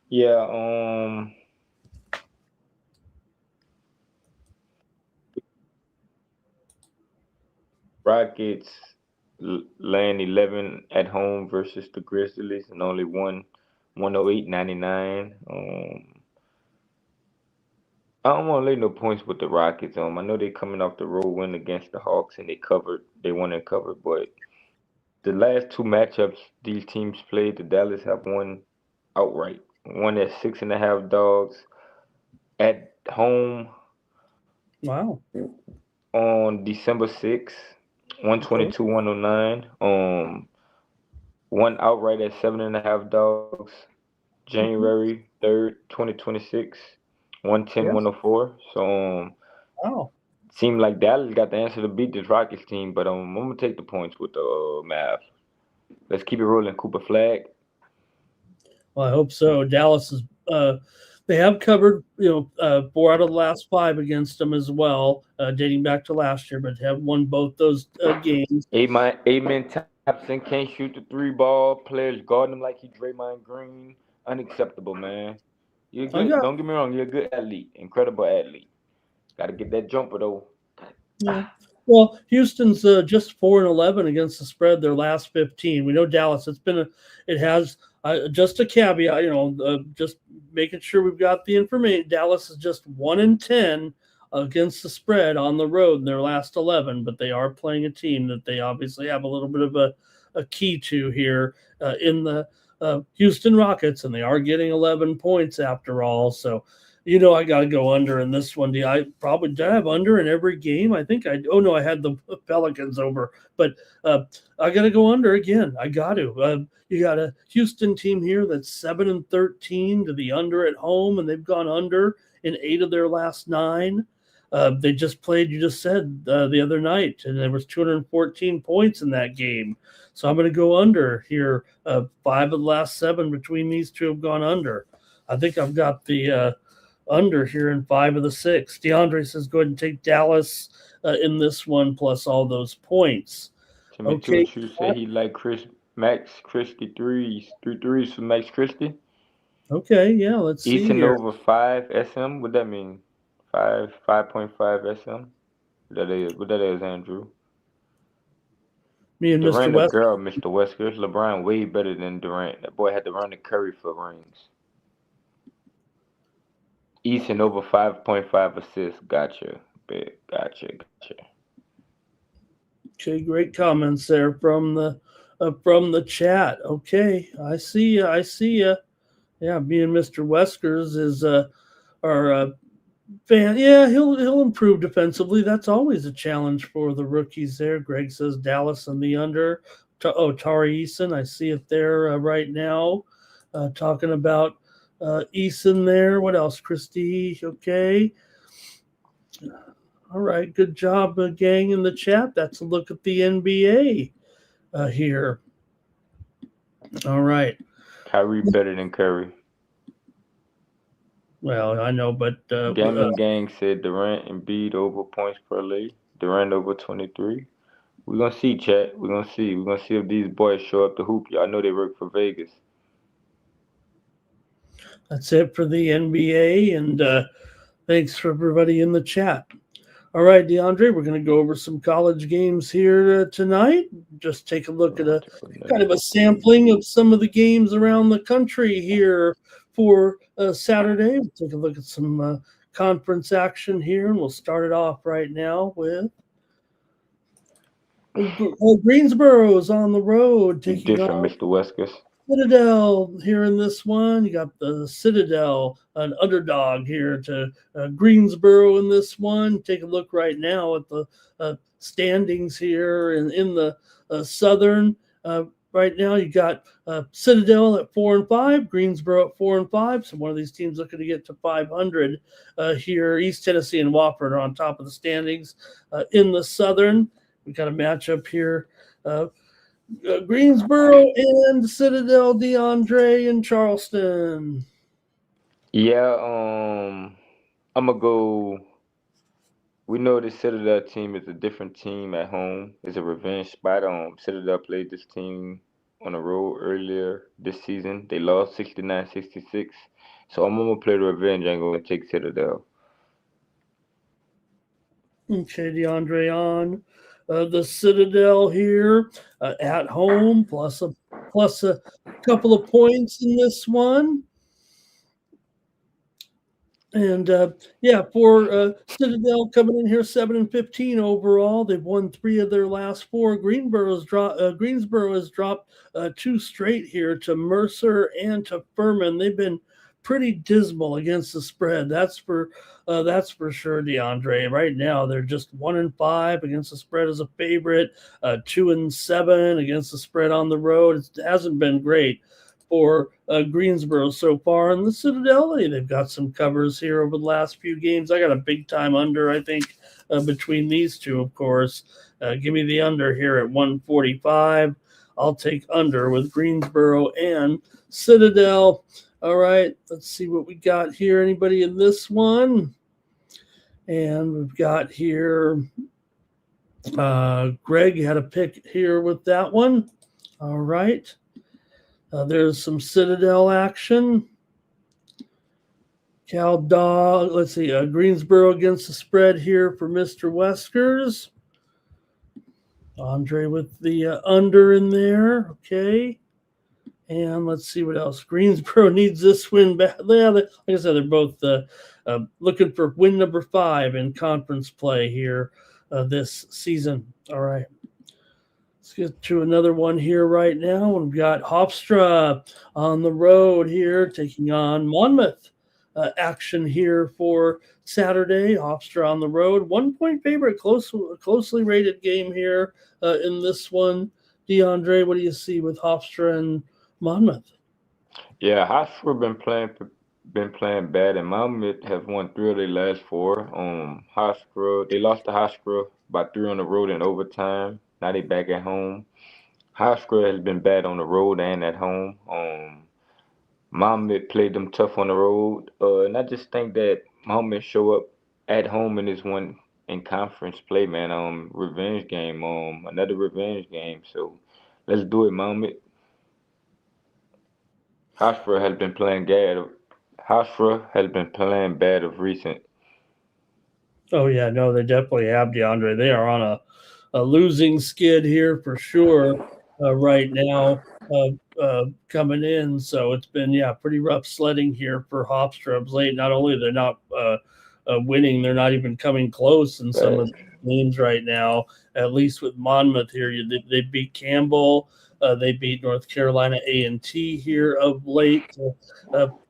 Yeah, Rockets laying 11 at home versus the Grizzlies and only won 108.99. I don't want to lay no points with the Rockets. I know they're coming off the road win against the Hawks and they won and covered, but the last 2 matchups these teams played, the Dallas have won outright. One at 6.5 dogs at home. Wow. On December 6th, 122-109. One outright at 7.5 dogs, January 3rd, 2026, 110-104. So wow. Seemed like Dallas got the answer to beat this Rockets team, but I'm gonna take the points with the Mavs. Let's keep it rolling, Cooper Flag. Well, I hope so. Dallas is they have covered 4 out of the last 5 against them as well, dating back to last year, but have won both those games. Amen. Thompson can't shoot the 3 ball. Players guarding him like he Draymond Green. Unacceptable, man. You're good. Don't get me wrong. You're a good athlete, incredible athlete. Got to get that jumper though. Yeah. Well, Houston's just 4-11 against the spread their last 15. We know Dallas. It has just a caveat, just making sure we've got the information. Dallas is just 1-10 against the spread on the road in their last 11, but they are playing a team that they obviously have a little bit of a key to here in the Houston Rockets, and they are getting 11 points after all. So, I got to go under in this one. Did I have under in every game? I think I had the Pelicans over, but I got to go under again. I got to. You got a Houston team here that's 7-13 to the under at home, and they've gone under in 8 of their last 9. They just played, you just said, the other night, and there was 214 points in that game. So I'm going to go under here. 5 of the last 7 between these two have gone under. I think I've got the under here in 5 of the 6. DeAndre says go ahead and take Dallas in this one plus all those points. Timmy Choo say he like Chris Max Christie threes, three threes for Max Christie. Okay, yeah, let's see Eaton here. over 5 SM. What that mean? 5.5 SM. What that is, Andrew. Me and Mr. Durant a West. girl, Mr. Weskers. LeBron way better than Durant. That boy had to run to Curry for rings. Easton over 5.5 assists. Gotcha. Big. Gotcha. Okay, great comments there from the chat. Okay, I see ya. I see ya. Yeah, me and Mr. Weskers is our fan. Yeah, he'll improve defensively. That's always a challenge for the rookies there. Greg says Dallas and the under. Tari Eason. I see it there right now. Talking about Eason there. What else? Christie. Okay. All right. Good job, gang, in the chat. That's a look at the NBA here. All right. Kyrie better than Curry. Well, I know, but Gaming Gang said Durant and Embiid over points per lay. Durant over 23. We're gonna see, chat. We're gonna see. We're gonna see if these boys show up to hoop. Y'all know they work for Vegas. that's it for the NBA. And thanks for everybody in the chat. All right, DeAndre, we're going to go over some college games here tonight. Just take a look at a kind of a sampling of some of the games around the country here for Saturday. We'll take a look at some conference action here, and we'll start it off right now with Greensboro's on the road taking Different, on Mr. Weskers. Citadel here in this one. You got the Citadel, an underdog here to Greensboro in this one. Take a look right now at the standings here in the Southern. Right now, you got Citadel at 4-5, Greensboro at 4-5. So one of these teams looking to get to 500 here. East Tennessee and Wofford are on top of the standings in the Southern. We got a matchup here. Greensboro and Citadel, DeAndre and Charleston. Yeah, I'm gonna go. We know the Citadel team is a different team at home. It's a revenge spot. Citadel played this team on the road earlier this season. They lost 69-66. So I'm gonna play the revenge. I'm gonna take Citadel. Okay, DeAndre on the Citadel here at home, plus a couple of points in this one. And yeah, for Citadel coming in here 7-15 overall, they've won 3 of their last 4. Greensboro has dropped 2 straight here to Mercer and to Furman. They've been pretty dismal against the spread. That's for sure, DeAndre. Right now, they're just 1-5 against the spread as a favorite, 2-7 against the spread on the road. It hasn't been great for Greensboro so far. And the Citadel, they've got some covers here over the last few games. I got a big time under, I think, between these two, of course. Give me the under here at 145. I'll take under with Greensboro and Citadel. All right, let's see what we got here. Anybody in this one? And we've got here Greg had a pick here with that one. All right. There's some Citadel action. Cal Dog, let's see, Greensboro against the spread here for Mr. Weskers. Andre with the under in there. Okay. And let's see what else. Greensboro needs this win back. Yeah, like I said, they're both looking for win number 5 in conference play here this season. All right. Let's get to another one here right now. We've got Hofstra on the road here taking on Monmouth. Action here for Saturday. Hofstra on the road. 1-point favorite, closely rated game here in this one. DeAndre, what do you see with Hofstra and Monmouth? Yeah, Hofstra been playing bad, and Monmouth have won 3 of their last 4. Hofstra, they lost to Hofstra by 3 on the road in overtime. Now they back at home. Hofstra has been bad on the road and at home. Monmouth played them tough on the road, and I just think that Monmouth show up at home in this one in conference play, man. Revenge game, another revenge game. So Let's do it, Mohammed. Hofstra has been playing bad. Hofstra has been playing bad of recent. Oh yeah, no, they definitely have DeAndre. They are on a losing skid here for sure right now coming in. So it's been pretty rough sledding here for Hofstra of late. Not only they're not winning, they're not even coming close in some of Facts. the games right now. At least with Monmouth here, they beat Campbell. They beat North Carolina A&T here of late to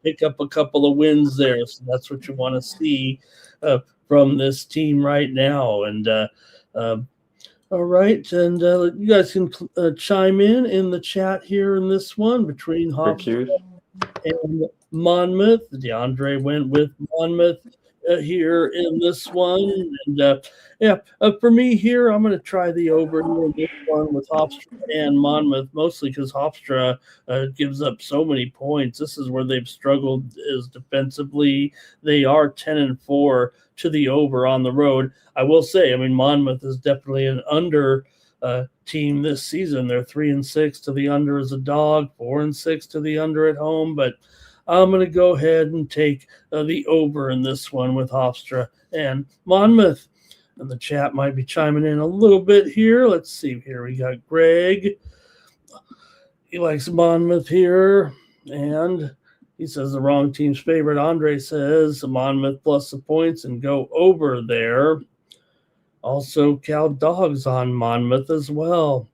pick up a couple of wins there. So that's what you want to see from this team right now. And all right, and you guys can chime in the chat here in this one between Quick Hofstra cues. and Monmouth. DeAndre went with Monmouth here in this one. And for me here, I'm going to try the over here in this one with Hofstra and Monmouth, mostly because Hofstra gives up so many points. This is where they've struggled is defensively. They are 10-4 to the over on the road. I will say, I mean, Monmouth is definitely an under team this season. They're 3-6 to the under as a dog, 4-6 to the under at home. But I'm going to go ahead and take the over in this one with Hofstra and Monmouth. And the chat might be chiming in a little bit here. Let's see here. We got Greg. He likes Monmouth here. And he says the wrong team's favorite. Andre says Monmouth plus the points and go over there. Also, Cal Dogs on Monmouth as well.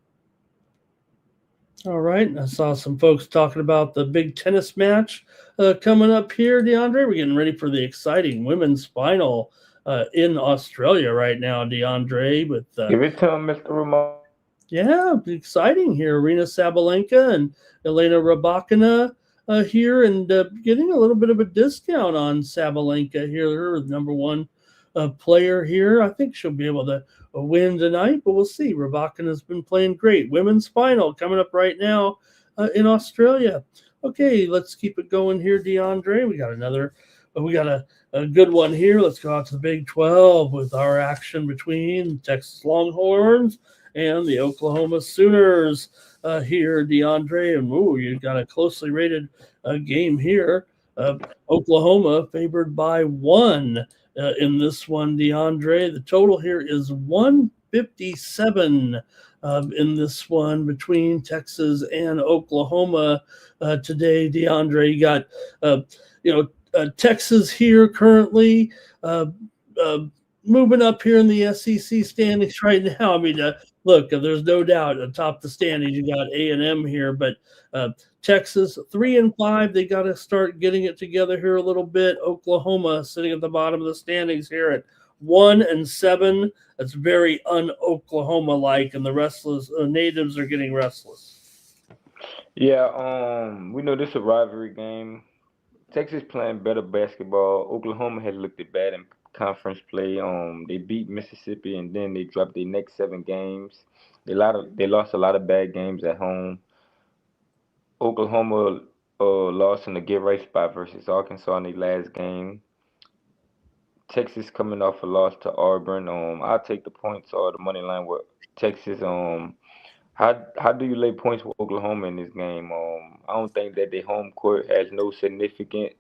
All right. I saw some folks talking about the big tennis match coming up here, DeAndre. We're getting ready for the exciting women's final in Australia right now, DeAndre. With Give it to him, Mr. Ramon. exciting here. Arena Sabalenka and Elena Rybakina here, and getting a little bit of a discount on Sabalenka here. Her number one player here. I think she'll be able to win tonight, but we'll see. Rybakina has been playing great. Women's final coming up right now in Australia. Okay, let's keep it going here, DeAndre. We got a good one here. Let's go out to the Big 12 with our action between Texas Longhorns and the Oklahoma Sooners here, DeAndre. And you got a closely rated game here. Oklahoma favored by 1 in this one, DeAndre. The total here is 157 in this one between Texas and Oklahoma today, DeAndre. You got, Texas here currently moving up here in the SEC standings right now. I mean, look, there's no doubt atop the standings you got A&M here, but Texas 3-5. They got to start getting it together here a little bit. Oklahoma sitting at the bottom of the standings here at 1-7. That's very un-Oklahoma-like, and the restless natives are getting restless. Yeah, we know this is a rivalry game. Texas playing better basketball. Oklahoma has looked at bad in conference play. They beat Mississippi and then they dropped their next 7 games. They lost a lot of bad games at home. Oklahoma lost in the get right spot versus Arkansas in their last game. Texas coming off a loss to Auburn. I'll take the points or the money line with Texas. How do you lay points with Oklahoma in this game? I don't think that their home court has no significant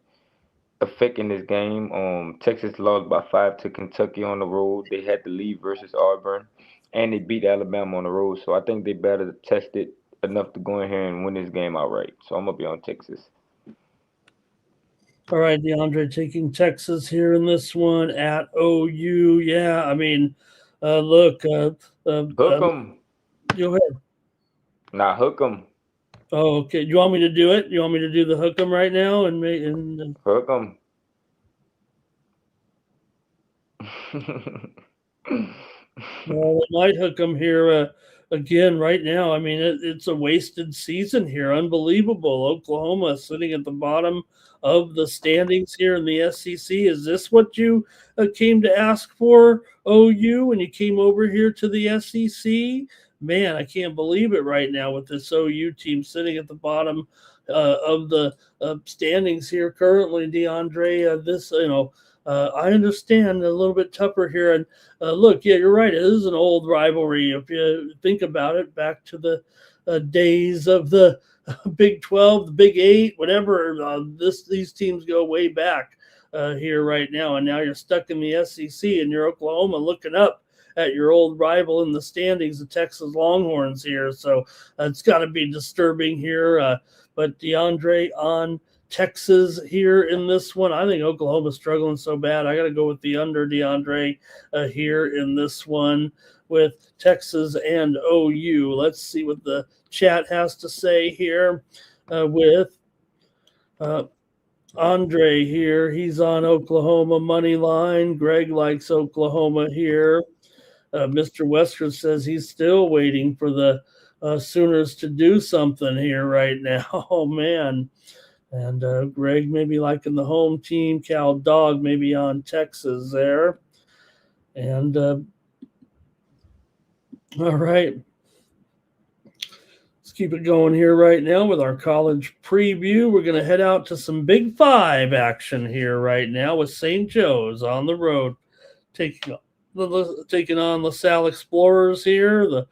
effect in this game. Texas lost by 5 to Kentucky on the road. They had to leave versus Auburn, and they beat Alabama on the road. So I think they better test it enough to go in here and win this game outright. So I'm gonna be on Texas. All right, DeAndre taking Texas here in this one at OU. Yeah, I mean, look, Hook 'em. go ahead. Nah, hook 'em. Oh, okay. You want me to do it? You want me to do the hook 'em right now and Hook 'em. well, they might hook 'em here again right now. I mean, it's a wasted season here. Unbelievable. Oklahoma sitting at the bottom of the standings here in the SEC. Is this what you came to ask for, OU, when you came over here to the SEC? Man, I can't believe it right now with this OU team sitting at the bottom of the standings here currently, DeAndre. I understand a little bit tougher here. And look, yeah, you're right. It is an old rivalry. If you think about it, back to the days of the Big 12, the Big 8, whatever. These teams go way back here right now, and now you're stuck in the SEC, and you're Oklahoma looking up at your old rival in the standings, the Texas Longhorns here. So it's got to be disturbing here. But DeAndre on Texas here in this one. I think Oklahoma's struggling so bad. I got to go with the under DeAndre here in this one with Texas and OU. Let's see what the chat has to say here with Andre here. He's on Oklahoma money line. Greg likes Oklahoma here. Mr. Wesker says he's still waiting for the Sooners to do something here right now. Oh, man. And Greg maybe liking the home team. Cal Dog maybe on Texas there. And all right. Let's keep it going here right now with our college preview. We're going to head out to some Big Five action here right now with St. Joe's on the road, taking on LaSalle Explorers here. The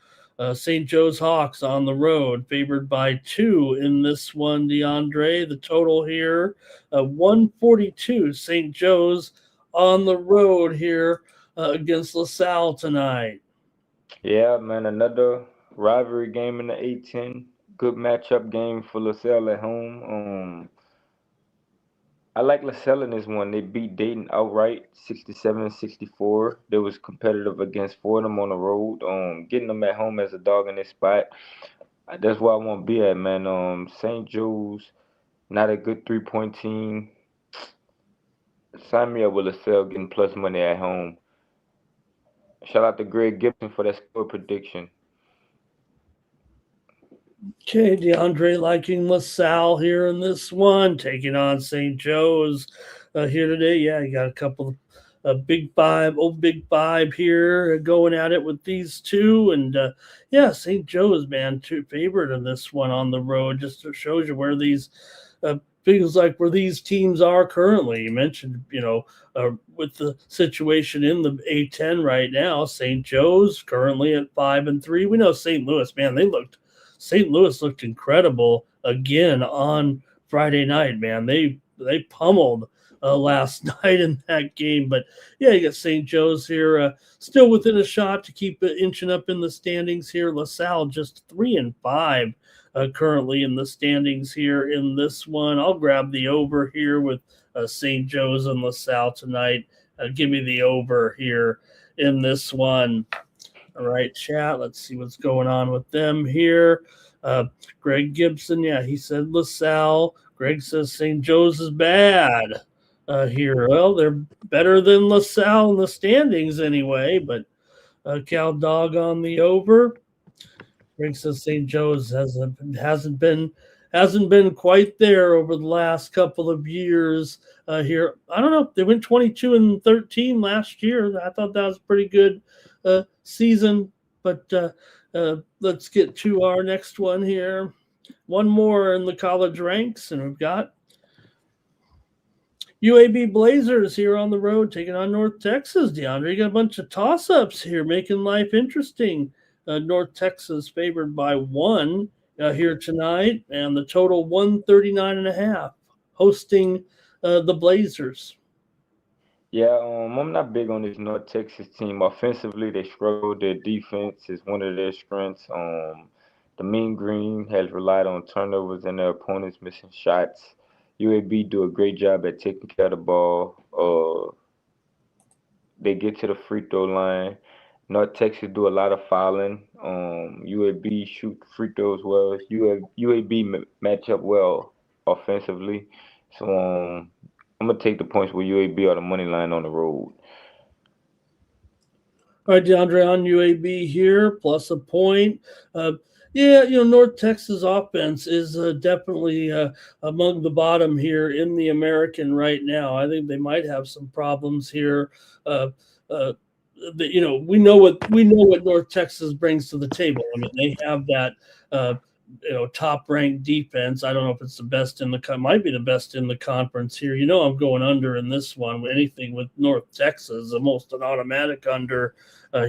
St. Joe's Hawks on the road, favored by 2 in this one, DeAndre. The total here, 142. St. Joe's on the road here against LaSalle tonight. Yeah, man, another rivalry game in the A-10. Good matchup game for LaSalle at home. I like LaSalle in this one. They beat Dayton outright, 67-64. They was competitive against Fordham on the road. Getting them at home as a dog in this spot. That's where I want to be at, man. St. Joe's, not a good 3-point team. Sign me up with LaSalle getting plus money at home. Shout out to Greg Gibson for that score prediction. Okay, DeAndre liking LaSalle here in this one, taking on St. Joe's here today. Yeah, you got a couple of Big Five here going at it with these two. And yeah, St. Joe's, man, favorite in this one on the road. Just shows you where these feels like where these teams are currently. You mentioned, with the situation in the A-10 right now, St. Joe's currently at 5-3. We know St. Louis, man, St. Louis looked incredible again on Friday night, man. They pummeled last night in that game. But, yeah, you got St. Joe's here still within a shot to keep it inching up in the standings here. LaSalle just 3-5 currently in the standings here in this one. I'll grab the over here with St. Joe's and LaSalle tonight. Give me the over here in this one. All right, chat. Let's see what's going on with them here. Greg Gibson, yeah, he said LaSalle. Greg says St. Joe's is bad here. Well, they're better than LaSalle in the standings anyway, but Cal Dog on the over. Greg says St. Joe's hasn't been quite there over the last couple of years here. I don't know. They went 22-13 last year. I thought that was pretty good season, but let's get to our next one here. One more in the college ranks, and we've got UAB Blazers here on the road taking on North Texas. DeAndre, you got a bunch of toss-ups here, making life interesting. North Texas favored by 1 here tonight, and the total 139.5, hosting the Blazers. Yeah, I'm not big on this North Texas team. Offensively, they struggle. Their defense is one of their strengths. The Mean Green has relied on turnovers and their opponents missing shots. UAB do a great job at taking care of the ball. They get to the free throw line. North Texas do a lot of fouling. UAB shoot free throws well. UAB match up well offensively. So I'm going to take the points with UAB or the money line on the road. All right, DeAndre on UAB here, plus a point. Yeah, North Texas offense is definitely among the bottom here in the American right now. I think they might have some problems here. We know what North Texas brings to the table. I mean, they have that top-ranked defense. I don't know if it's the best might be the best in the conference here. I'm going under in this one. Anything with North Texas, almost an automatic under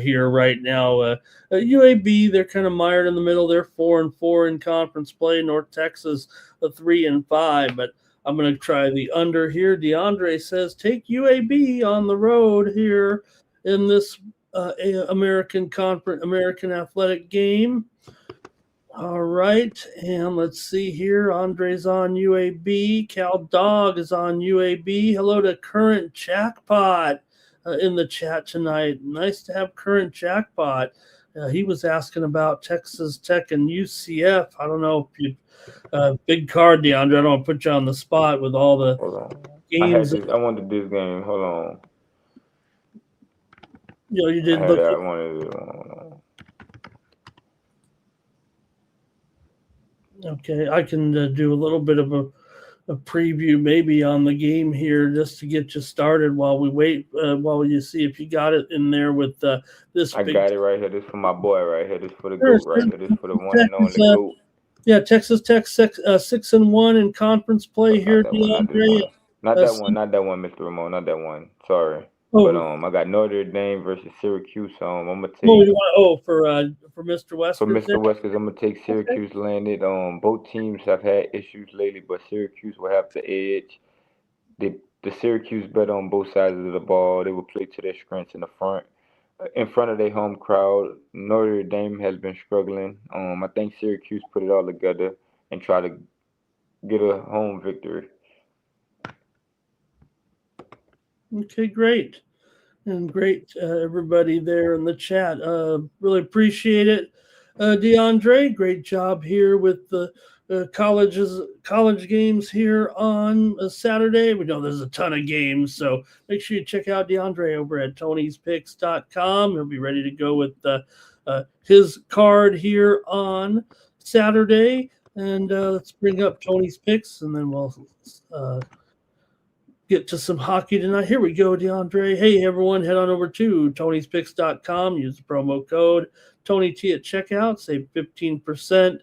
here right now. UAB, they're kind of mired in the middle. They're 4-4 in conference play. North Texas, 3-5, but I'm going to try the under here. DeAndre says take UAB on the road here in this American Athletic game. All right, and let's see here. Andre's on UAB. Cal Dog is on UAB. Hello to Current Jackpot in the chat tonight. Nice to have Current Jackpot. He was asking about Texas Tech and UCF. I don't know if you big card, DeAndre. I don't want to put you on the spot with all the games. I wanted this game. Hold on. You did I look. wanted Okay, I can do a little bit of a preview maybe on the game here just to get you started while we wait, while you see if you got it in there with this. I got it right here. This for my boy right here. This for the GOAT right here. This for the one and only GOAT. Yeah, Texas Tech 6-1 in conference play here, DeAndre. Not that one, Mr. Ramon. Not that one. Sorry. But I got Notre Dame versus Syracuse. I'm gonna take. For Mr. West. For Mr. West, because I'm gonna take Syracuse landed. Both teams have had issues lately, but Syracuse will have the edge. The Syracuse bet on both sides of the ball. They will play to their strengths in front of their home crowd. Notre Dame has been struggling. I think Syracuse put it all together and try to get a home victory. Okay, great. And great, everybody there in the chat. Really appreciate it. DeAndre, great job here with the college games here on a Saturday. We know there's a ton of games, so make sure you check out DeAndre over at Tony'sPicks.com. He'll be ready to go with his card here on Saturday. And let's bring up Tony's Picks, and then we'll get to some hockey tonight. Here we go, DeAndre. Hey, everyone, head on over to Tony'sPicks.com. Use the promo code TonyT at checkout. Save 15%.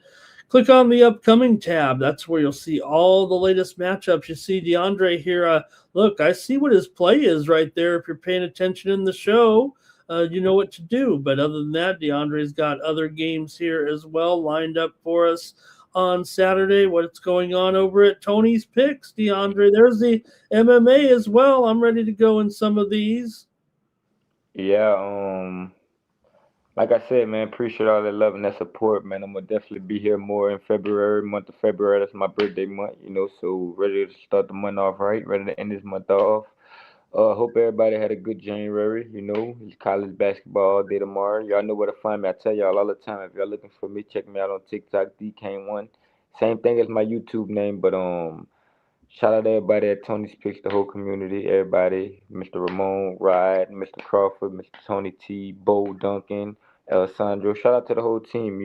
Click on the upcoming tab. That's where you'll see all the latest matchups. You see DeAndre here. Look, I see what his play is right there. If you're paying attention in the show, you know what to do. But other than that, DeAndre's got other games here as well lined up for us on Saturday. What's going on over at Tony's Picks, DeAndre? There's the MMA as well. I'm ready to go in some of these. Yeah, like I said, man, appreciate all that love and that support, man. I'm gonna definitely be here more in month of February. That's my birthday month, so ready to start the month off right, ready to end this month off. Hope everybody had a good January. It's college basketball all day tomorrow. Y'all know where to find me. I tell y'all all the time, if y'all looking for me, check me out on TikTok, DK1. Same thing as my YouTube name, but shout out to everybody at Tony's Picks, the whole community, everybody, Mr. Ramon, Ride, Mr. Crawford, Mr. Tony T, Bo Duncan, Alessandro. Shout out to the whole team.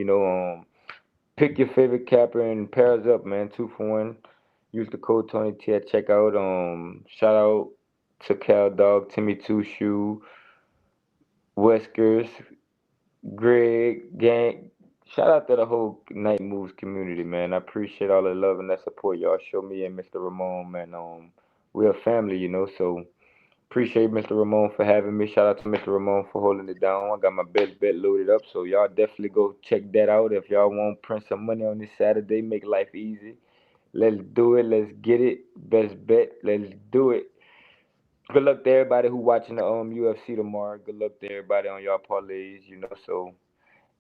Pick your favorite capper and pair us up, man. 2 for 1. Use the code Tony T at checkout. Shout out to Cal Dog, Timmy Two Shoe, Weskers, Greg, Gang. Shout out to the whole Night Moves community, man. I appreciate all the love and that support y'all show me and Mr. Ramon, man. We're a family, so appreciate Mr. Ramon for having me. Shout out to Mr. Ramon for holding it down. I got my best bet loaded up, so y'all definitely go check that out. If y'all want to print some money on this Saturday, make life easy. Let's do it. Let's get it. Best bet. Let's do it. Good luck to everybody who watching the UFC tomorrow. Good luck to everybody on y'all parlays, so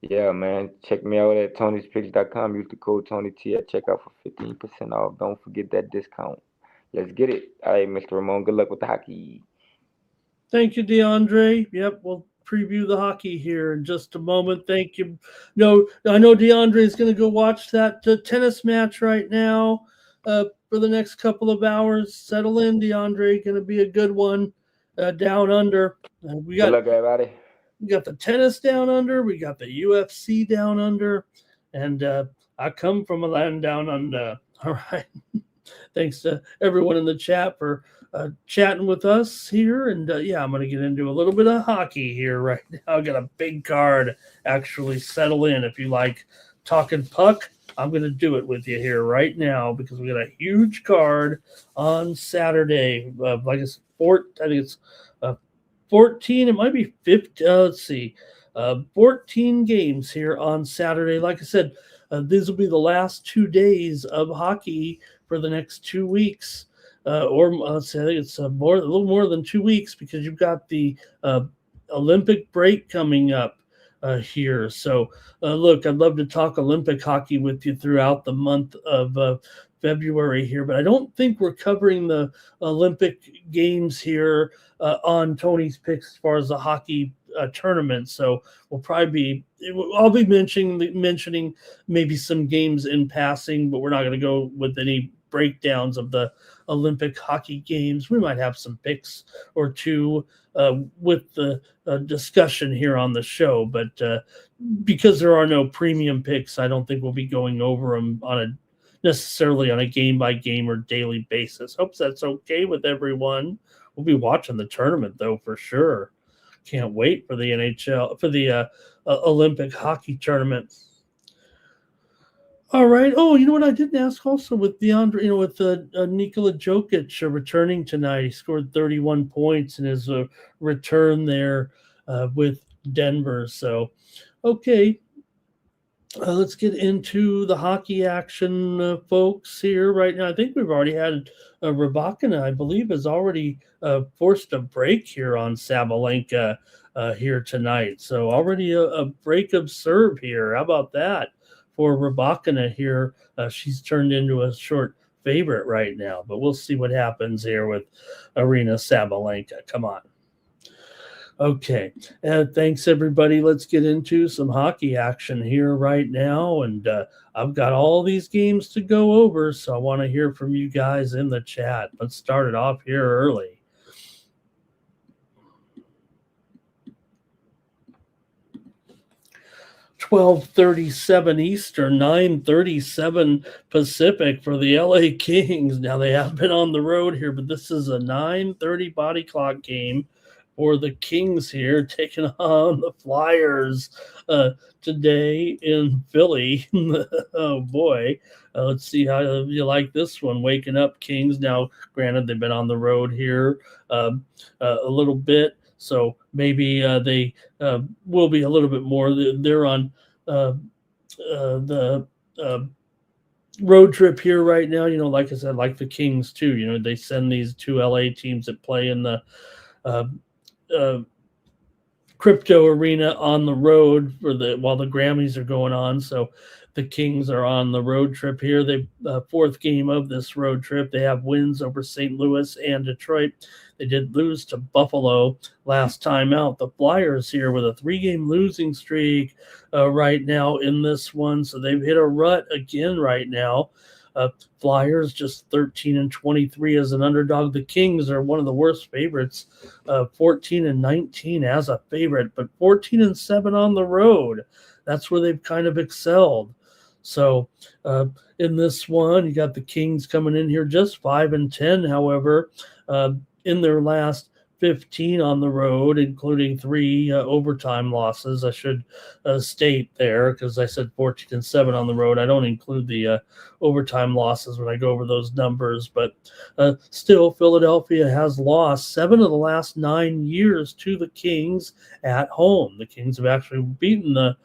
yeah, man. Check me out at Tony'sPicks.com. Use the code TonyT at checkout for 15% off. Don't forget that discount. Let's get it. All right, Mr. Ramon. Good luck with the hockey. Thank you, DeAndre. Yep, we'll preview the hockey here in just a moment. Thank you. No, I know DeAndre is going to go watch that tennis match right now. For the next couple of hours. Settle in, DeAndre. Going to be a good one down under. Good luck, everybody. We got the tennis down under. We got the UFC down under. And I come from a land down under. All right. Thanks to everyone in the chat for chatting with us here. And I'm going to get into a little bit of hockey here right now. I got a big card. Actually, settle in if you like talking puck. I'm going to do it with you here right now because we got a huge card on Saturday. Like I said, I think it's 14. It might be 50. Let's see. 14 games here on Saturday. Like I said, these will be the last 2 days of hockey for the next 2 weeks. Or let's say I think it's a little more than 2 weeks because you've got the Olympic break coming up here. So, look, I'd love to talk Olympic hockey with you throughout the month of February here, but I don't think we're covering the Olympic Games here on Tony's Picks as far as the hockey tournament. So I'll be mentioning maybe some games in passing, but we're not going to go with any breakdowns of the Olympic hockey games. We might have some picks or two with the discussion here on the show, but because there are no premium picks, I don't think we'll be going over them necessarily on a game by game or daily basis. Hope that's okay with everyone. We'll be watching the tournament though for sure. Can't wait for the NHL for the Olympic hockey tournament. All right. Oh, you know what I didn't ask also with DeAndre, with Nikola Jokic returning tonight. He scored 31 points in his return there with Denver. So, okay. Let's get into the hockey action, folks, here right now. I think we've already had Rybakina, I believe, has already forced a break here on Sabalenka here tonight. So already a break of serve here. How about that for Rybakina here? She's turned into a short favorite right now, but we'll see what happens here with Arena Sabalenka. Come on. Okay, thanks everybody. Let's get into some hockey action here right now, and I've got all these games to go over, so I want to hear from you guys in the chat. Let's start it off here early. 12:37 Eastern, 9:37 Pacific for the LA Kings. Now they have been on the road here, but this is a 9:30 body clock game for the Kings here, taking on the Flyers today in Philly. Oh boy, let's see how you like this one. Waking up Kings. Now, granted, they've been on the road here a little bit, so maybe they will be a little bit more. They're on the road trip here right now. Like I said, like the Kings too. They send these two LA teams that play in the crypto arena on the road while the Grammys are going on. So the Kings are on the road trip here. They fourth game of this road trip. They have wins over St. Louis and Detroit. They did lose to Buffalo last time out. The Flyers here with a 3-game losing streak right now in this one. So they've hit a rut again right now. Flyers just 13-23 as an underdog. The Kings are one of the worst favorites, 14-19 as a favorite, but 14-7 on the road. That's where they've kind of excelled. So in this one, you got the Kings coming in here just 5-10. However, in their last 15 on the road, including 3 overtime losses. I should state there, because I said 14-7 on the road. I don't include the overtime losses when I go over those numbers, but still, Philadelphia has lost 7 of the last 9 years to the Kings at home. The Kings have actually beaten the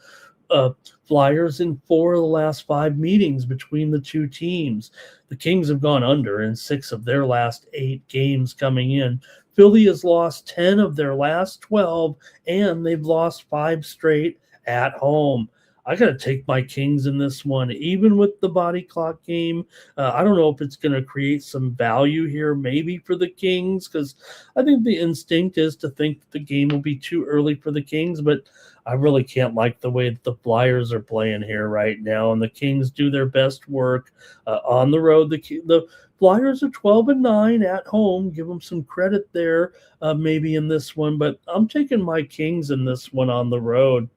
Flyers in 4 of the last 5 meetings between the two teams. The Kings have gone under in 6 of their last 8 games coming in. Philly has lost 10 of their last 12, and they've lost 5 straight at home. I got to take my Kings in this one, even with the body clock game. I don't know if it's going to create some value here, maybe for the Kings, because I think the instinct is to think that the game will be too early for the Kings, but I really can't like the way that the Flyers are playing here right now, and the Kings do their best work on the road. The Flyers are 12-9 at home. Give them some credit there, maybe in this one, but I'm taking my Kings in this one on the road.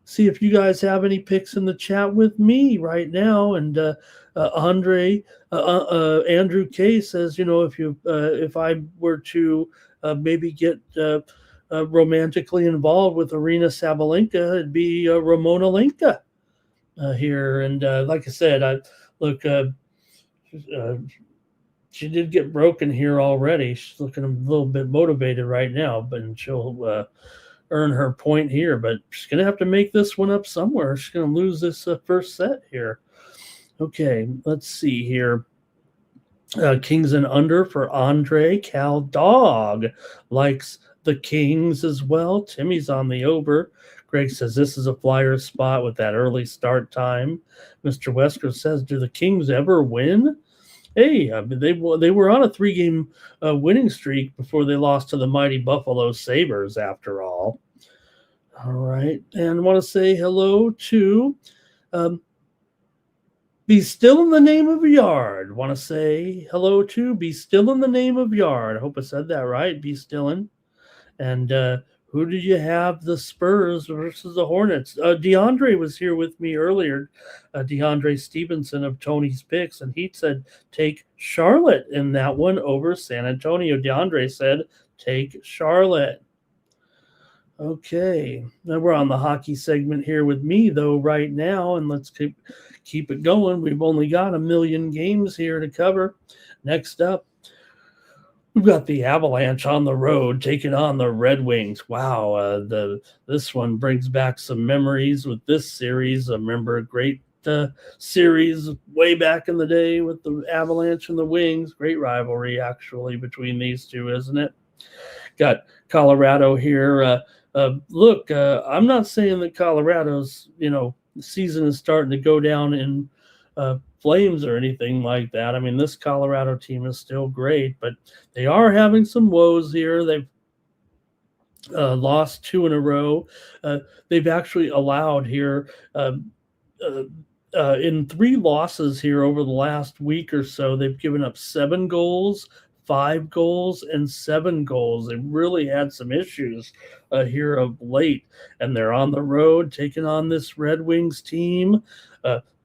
See if you guys have any picks in the chat with me right now. And Andrew K says, if I were to maybe get romantically involved with Arena Sabalenka, it'd be Ramona Lenka. here. And like I said, she did get broken here already. She's looking a little bit motivated right now, but she'll earn her point here. But she's going to have to make this one up somewhere. She's going to lose this first set here. Okay, let's see here. Kings and under for Andre. Cal Dog likes the Kings as well. Timmy's on the over. Greg says this is a flyer spot with that early start time. Mr. Wesker says, do the Kings ever win? Hey, I mean, they were on a 3-game winning streak before they lost to the mighty Buffalo Sabres, after all. All right, and I want to say hello to Be Still in the Name of Yard. Want to say hello to Be Still in the Name of Yard. I hope I said that right. Be Stillin'. And who did you have? The Spurs versus the Hornets. DeAndre was here with me earlier. DeAndre Stevenson of Tony's Picks, and he said take Charlotte in that one over San Antonio. DeAndre said take Charlotte. Okay, now we're on the hockey segment here with me, though, right now, and let's keep it going. We've only got 1 million games here to cover. Next up, we've got the Avalanche on the road taking on the Red Wings. Wow, this one brings back some memories with this series. I remember a great series way back in the day with the Avalanche and the Wings. Great rivalry, actually, between these two, isn't it? Got Colorado here. Look, I'm not saying that Colorado's, season is starting to go down in flames or anything like that. I mean, this Colorado team is still great, but they are having some woes here. They've lost 2 in a row. They've actually allowed here in 3 losses here over the last week or so, they've given up 7 goals, 5 goals, and 7 goals. They really had some issues here of late, and they're on the road taking on this Red Wings team.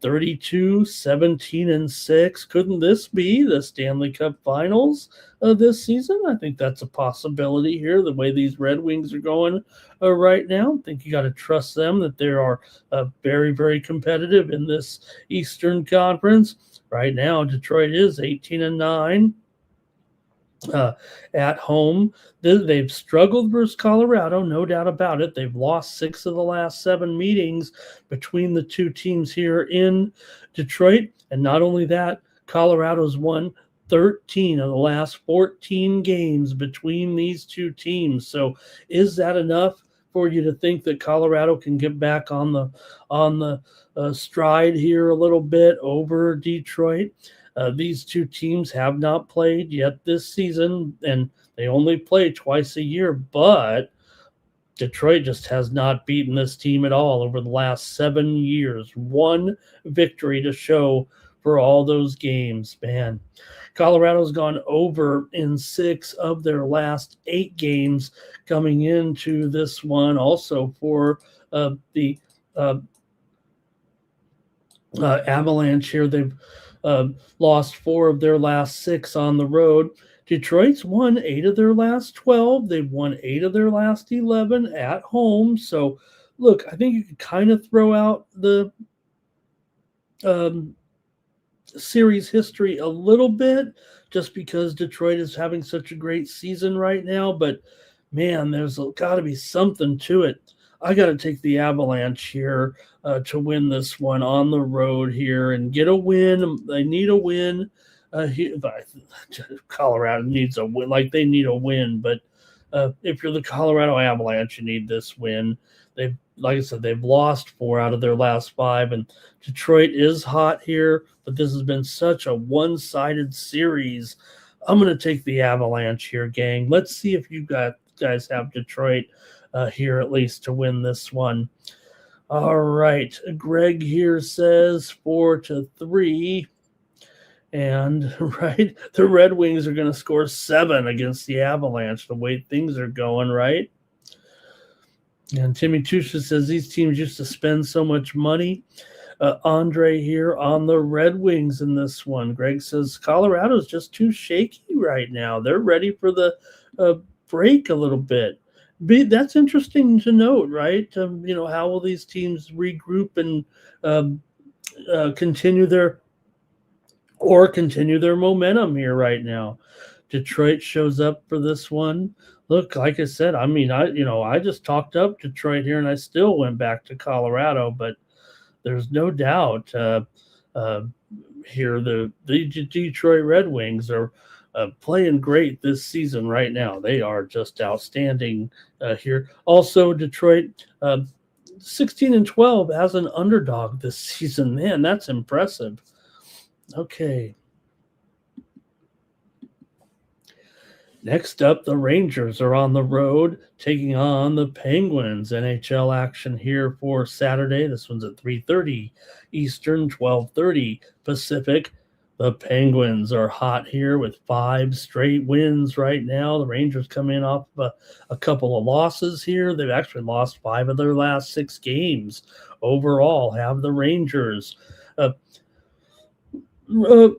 32, 17, and 6. Couldn't this be the Stanley Cup Finals this season? I think that's a possibility here, the way these Red Wings are going right now. I think you got to trust them that they are very, very competitive in this Eastern Conference. Right now, Detroit is 18-9. At home. They've struggled versus Colorado, no doubt about it. They've lost 6 of the last 7 meetings between the two teams here in Detroit. And not only that, Colorado's won 13 of the last 14 games between these two teams. So is that enough for you to think that Colorado can get back on the stride here a little bit over Detroit? These two teams have not played yet this season, and they only play twice a year, but Detroit just has not beaten this team at all over the last 7 years. 1 victory to show for all those games, man. Colorado's gone over in 6 of their last 8 games coming into this one. Also for the Avalanche here, they've lost 4 of their last 6 on the road. Detroit's won 8 of their last 12. They've won 8 of their last 11 at home. So, look, I think you could kind of throw out the series history a little bit just because Detroit is having such a great season right now. But, man, there's got to be something to it. I got to take the Avalanche here to win this one on the road here and get a win. They need a win. Colorado needs a win. Like, they need a win. But if you're the Colorado Avalanche, you need this win. Like I said, they've lost 4 out of their last 5. And Detroit is hot here, but this has been such a one-sided series. I'm going to take the Avalanche here, gang. Let's see if you guys have Detroit here at least to win this one. All right. Greg here says 4-3. And, right, the Red Wings are going to score 7 against the Avalanche, the way things are going, right? And Timmy Tusha says these teams used to spend so much money. Andre here on the Red Wings in this one. Greg says Colorado's just too shaky right now. They're ready for the break a little bit. That's interesting to note, right? How will these teams regroup and um, continue their momentum here right now? Detroit shows up for this one. Look, like I said, I mean, I just talked up Detroit here, and I still went back to Colorado, but there's no doubt uh, here the Detroit Red Wings are playing great this season right now. They are just outstanding here. Also, Detroit 16-12 as an underdog this season. Man, that's impressive. Okay. Next up, the Rangers are on the road taking on the Penguins. NHL action here for Saturday. This one's at 3:30 Eastern, 12:30 Pacific. The Penguins are hot here with 5 straight wins right now. The Rangers come in off a couple of losses here. They've actually lost 5 of their last 6 games overall. Have the Rangers. Uh, uh,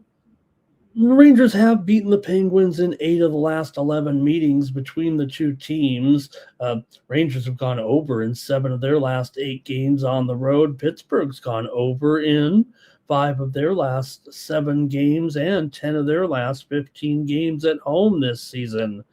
the Rangers have beaten the Penguins in 8 of the last 11 meetings between the two teams. Rangers have gone over in 7 of their last 8 games on the road. Pittsburgh's gone over in 5 of their last 7 games and 10 of their last 15 games at home this season.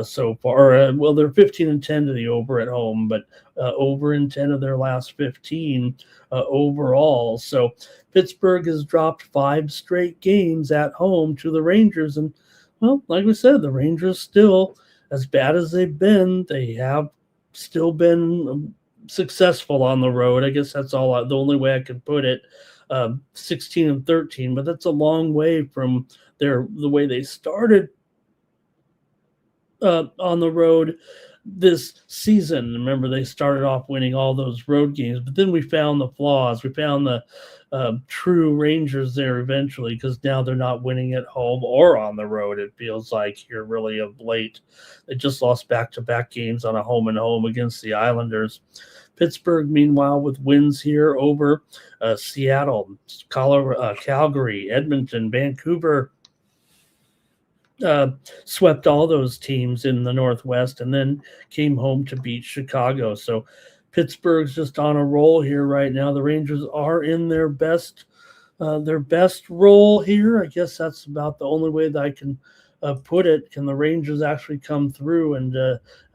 So far, well, they're 15-10 to the over at home, but over in 10 of their last 15 overall. So Pittsburgh has dropped 5 straight games at home to the Rangers. And, well, like we said, the Rangers still, as bad as they've been, they have still been successful on the road. I guess that's the only way I can put it. 16-13, but that's a long way from the way they started on the road this season. Remember, they started off winning all those road games, but then we found the flaws. We found the true Rangers there eventually, because now they're not winning at home or on the road. It feels like here really of late. They just lost back-to-back games on a home and home against the Islanders. Pittsburgh, meanwhile, with wins here over Seattle, Calgary, Edmonton, Vancouver, swept all those teams in the Northwest and then came home to beat Chicago. So Pittsburgh's just on a roll here right now. The Rangers are in their best role here. I guess that's about the only way that I can put it. Can the Rangers actually come through and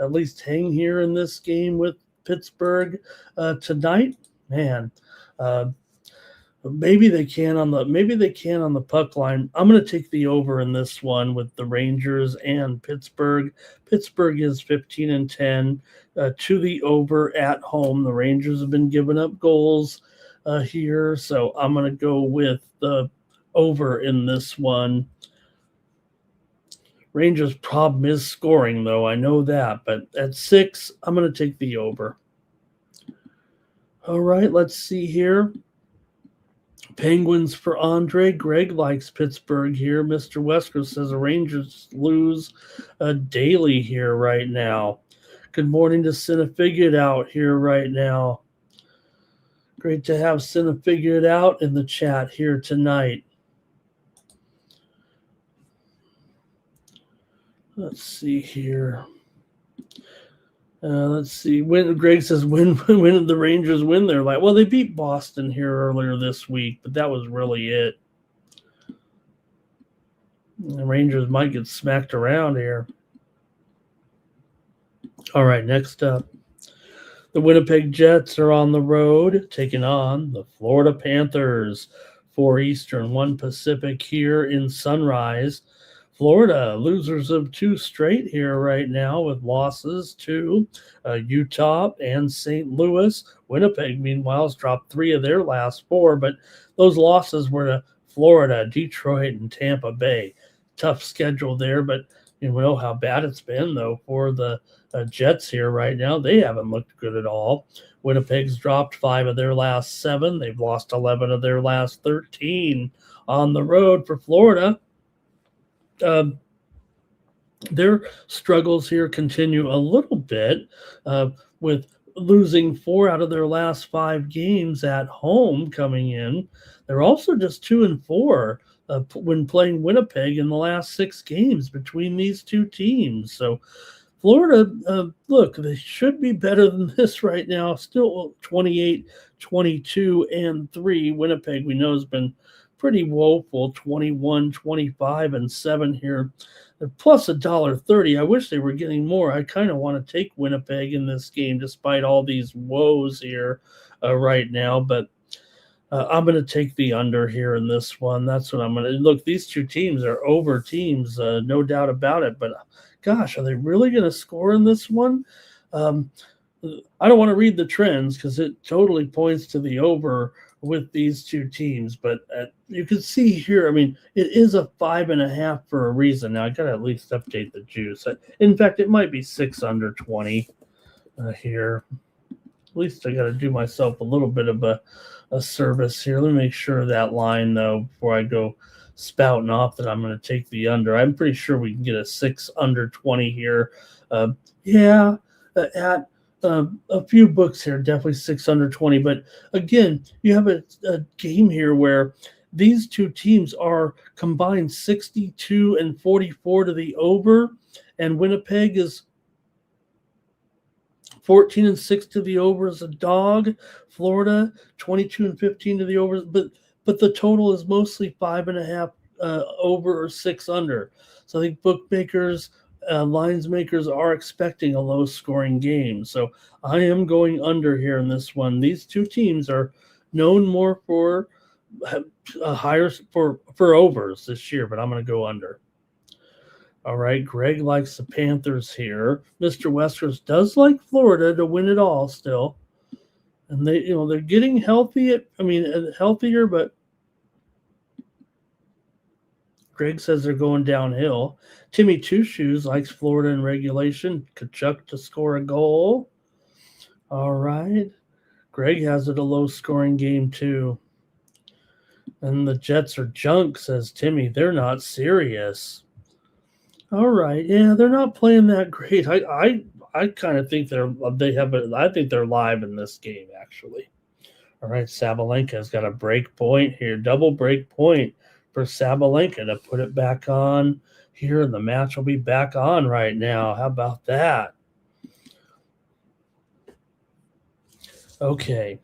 at least hang here in this game with Pittsburgh tonight? Man, maybe they can on the puck line. I'm going to take the over in this one with the Rangers and Pittsburgh. Pittsburgh is 15-10 to the over at home. The Rangers have been giving up goals here, so I'm going to go with the over in this one. Rangers' problem is scoring, though. I know that, but at 6, I'm going to take the over. All right, let's see here. Penguins for Andre. Greg likes Pittsburgh here. Mr. Wesker says the Rangers lose daily here right now. Good morning to Cinefigured Out here right now. Great to have Cinefigured Out in the chat here tonight. Let's see here. Let's see. When Greg says when did the Rangers win their life? Well, they beat Boston here earlier this week, but that was really it. The Rangers might get smacked around here. All right, next up. The Winnipeg Jets are on the road taking on the Florida Panthers. 4 Eastern, 1 Pacific here in Sunrise. Florida, losers of 2 straight here right now with losses to Utah and St. Louis. Winnipeg, meanwhile, has dropped 3 of their last 4, but those losses were to Florida, Detroit, and Tampa Bay. Tough schedule there, but you know how bad it's been, though, for the Jets here right now. They haven't looked good at all. Winnipeg's dropped 5 of their last 7. They've lost 11 of their last 13 on the road for Florida. Their struggles here continue a little bit with losing 4 out of their last 5 games at home coming in. They're also just 2-4 when playing Winnipeg in the last 6 games between these two teams. So Florida, look, they should be better than this right now. Still 28, 22, and 3. Winnipeg, we know, has been pretty woeful, 21, 25, and 7 here. They're plus $1.30. I wish they were getting more. I kind of want to take Winnipeg in this game despite all these woes here right now, but I'm going to take the under here in this one. That's what I'm going to look. These two teams are over teams, no doubt about it. But gosh, are they really going to score in this one? I don't want to read the trends because it totally points to the over with these two teams. But you can see here, I mean, it is a 5.5 for a reason. Now I got to at least update the juice. In fact, it might be 6 under 20 here. At least I got to do myself a little bit of a service here. Let me make sure that line, though, before I go spouting off that I'm going to take the under. I'm pretty sure we can get a 6 under 20 here. At a few books here, definitely 6 under 20. But again, you have a game here where these two teams are combined 62 and 44 to the over, and Winnipeg is 14 and 6 to the over as a dog. Florida 22 and 15 to the over, but the total is mostly 5.5 over or 6 under. So I think bookmakers, lines makers are expecting a low scoring game. So I am going under here in this one. These two teams are known more for higher for overs this year, but I'm going to go under. All right, Greg likes the Panthers here. Mr. Westeros does like Florida to win it all still. And they're getting healthier, but Greg says they're going downhill. Timmy Two Shoes likes Florida in regulation. Kachuk to score a goal. All right. Greg has it a low-scoring game too. And the Jets are junk, says Timmy. They're not serious. All right, yeah, they're not playing that great. I kind of think I think they're live in this game actually. All right, Sabalenka's got a break point here, double break point for Sabalenka to put it back on here, and the match will be back on right now. How about that? Okay.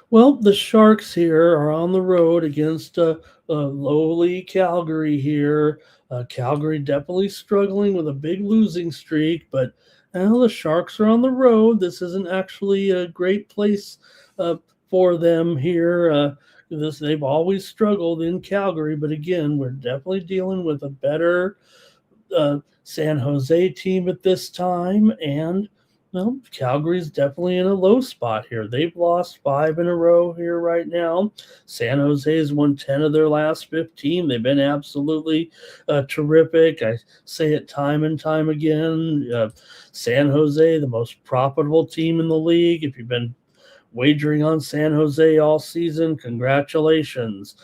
Well, the Sharks here are on the road against lowly Calgary here. Calgary definitely struggling with a big losing streak, but now the Sharks are on the road. This isn't actually a great place for them here. They've always struggled in Calgary, but again, we're definitely dealing with a better San Jose team at this time, and well, Calgary's definitely in a low spot here. They've lost 5 in a row here right now. San Jose has won 10 of their last 15. They've been absolutely terrific. I say it time and time again. San Jose, the most profitable team in the league. If you've been wagering on San Jose all season, congratulations.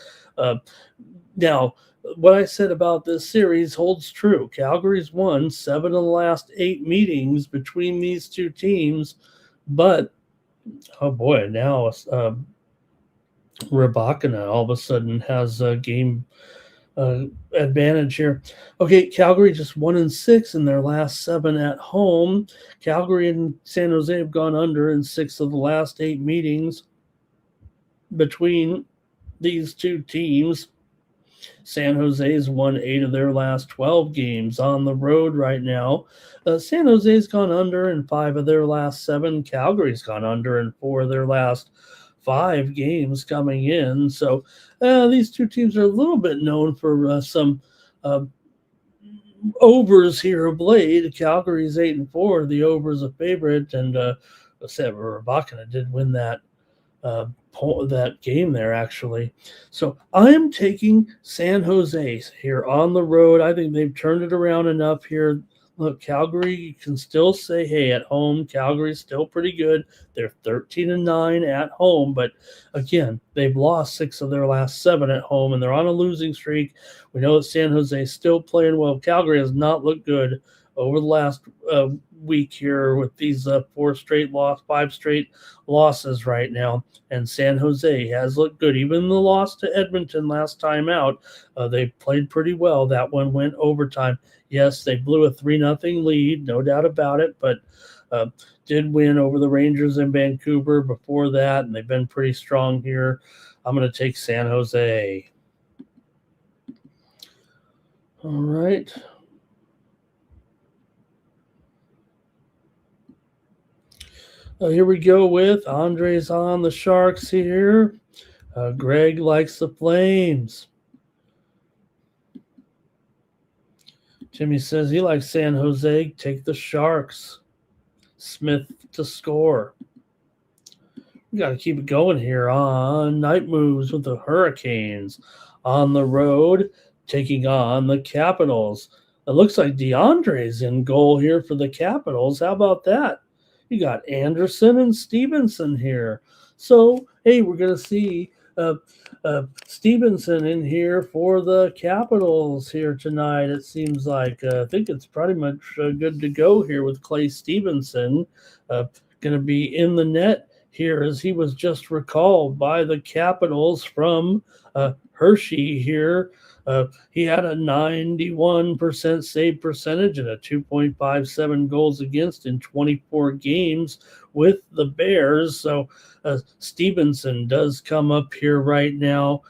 Now, what I said about this series holds true. Calgary's won 7 of the last 8 meetings between these two teams, but oh boy, now Rybakina all of a sudden has a game advantage here. Okay, Calgary just 1-6 in their last 7 at home. Calgary and San Jose have gone under in 6 of the last 8 meetings between these two teams. San Jose's won 8 of their last 12 games on the road right now. San Jose's gone under in 5 of their last 7. Calgary's gone under in 4 of their last 5 games coming in. So these two teams are a little bit known for some overs here of late. Calgary's 8-4. The over is a favorite, and Rybakina did win that game there actually. So I am taking San Jose here on the road. I think they've turned it around enough here. Look, Calgary, you can still say, hey, at home, Calgary's still pretty good. They're 13-9 at home, but again, they've lost 6 of their last 7 at home, and they're on a losing streak. We know that San Jose is still playing well. Calgary has not looked good over the last week here with these 5 straight losses right now. And San Jose has looked good. Even the loss to Edmonton last time out, they played pretty well. That one went overtime. Yes, they blew a 3-0 lead, no doubt about it, but did win over the Rangers in Vancouver before that, and they've been pretty strong here. I'm going to take San Jose. All right. Here we go with Andre's on the Sharks here. Greg likes the Flames. Jimmy says he likes San Jose. Take the Sharks. Smith to score. We got to keep it going here on Night Moves with the Hurricanes. On the road, taking on the Capitals. It looks like DeAndre's in goal here for the Capitals. How about that? You got Anderson and Stevenson here. So, hey, we're going to see Stevenson in here for the Capitals here tonight. It seems like I think it's pretty much good to go here with Clay Stevenson going to be in the net here as he was just recalled by the Capitals from Hershey here. He had a 91% save percentage and a 2.57 goals against in 24 games with the Bears. So Stevenson does come up here right now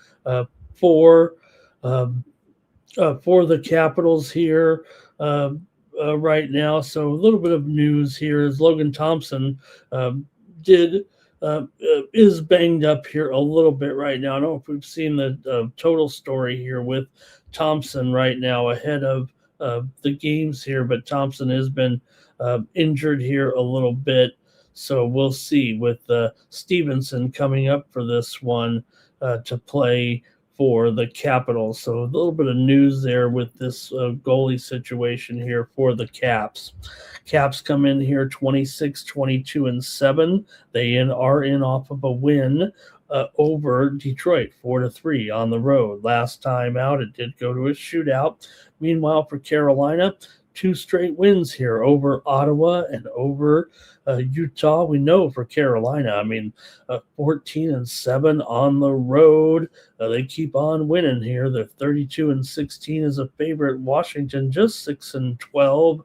for the Capitals here right now. So a little bit of news here is Logan Thompson is banged up here a little bit right now. I don't know if we've seen the total story here with Thompson right now ahead of the games here, but Thompson has been injured here a little bit. So we'll see with Stevenson coming up for this one to play for the Capitals. So a little bit of news there with this goalie situation here for the Caps. Caps come in here 26, 22, and 7. They are in off of a win over Detroit 4-3 on the road. Last time out, it did go to a shootout. Meanwhile, for Carolina, 2 straight wins here over Ottawa and over Utah. We know for Carolina, 14-7 on the road. They keep on winning here. They're 32-16 as a favorite. Washington just 6-12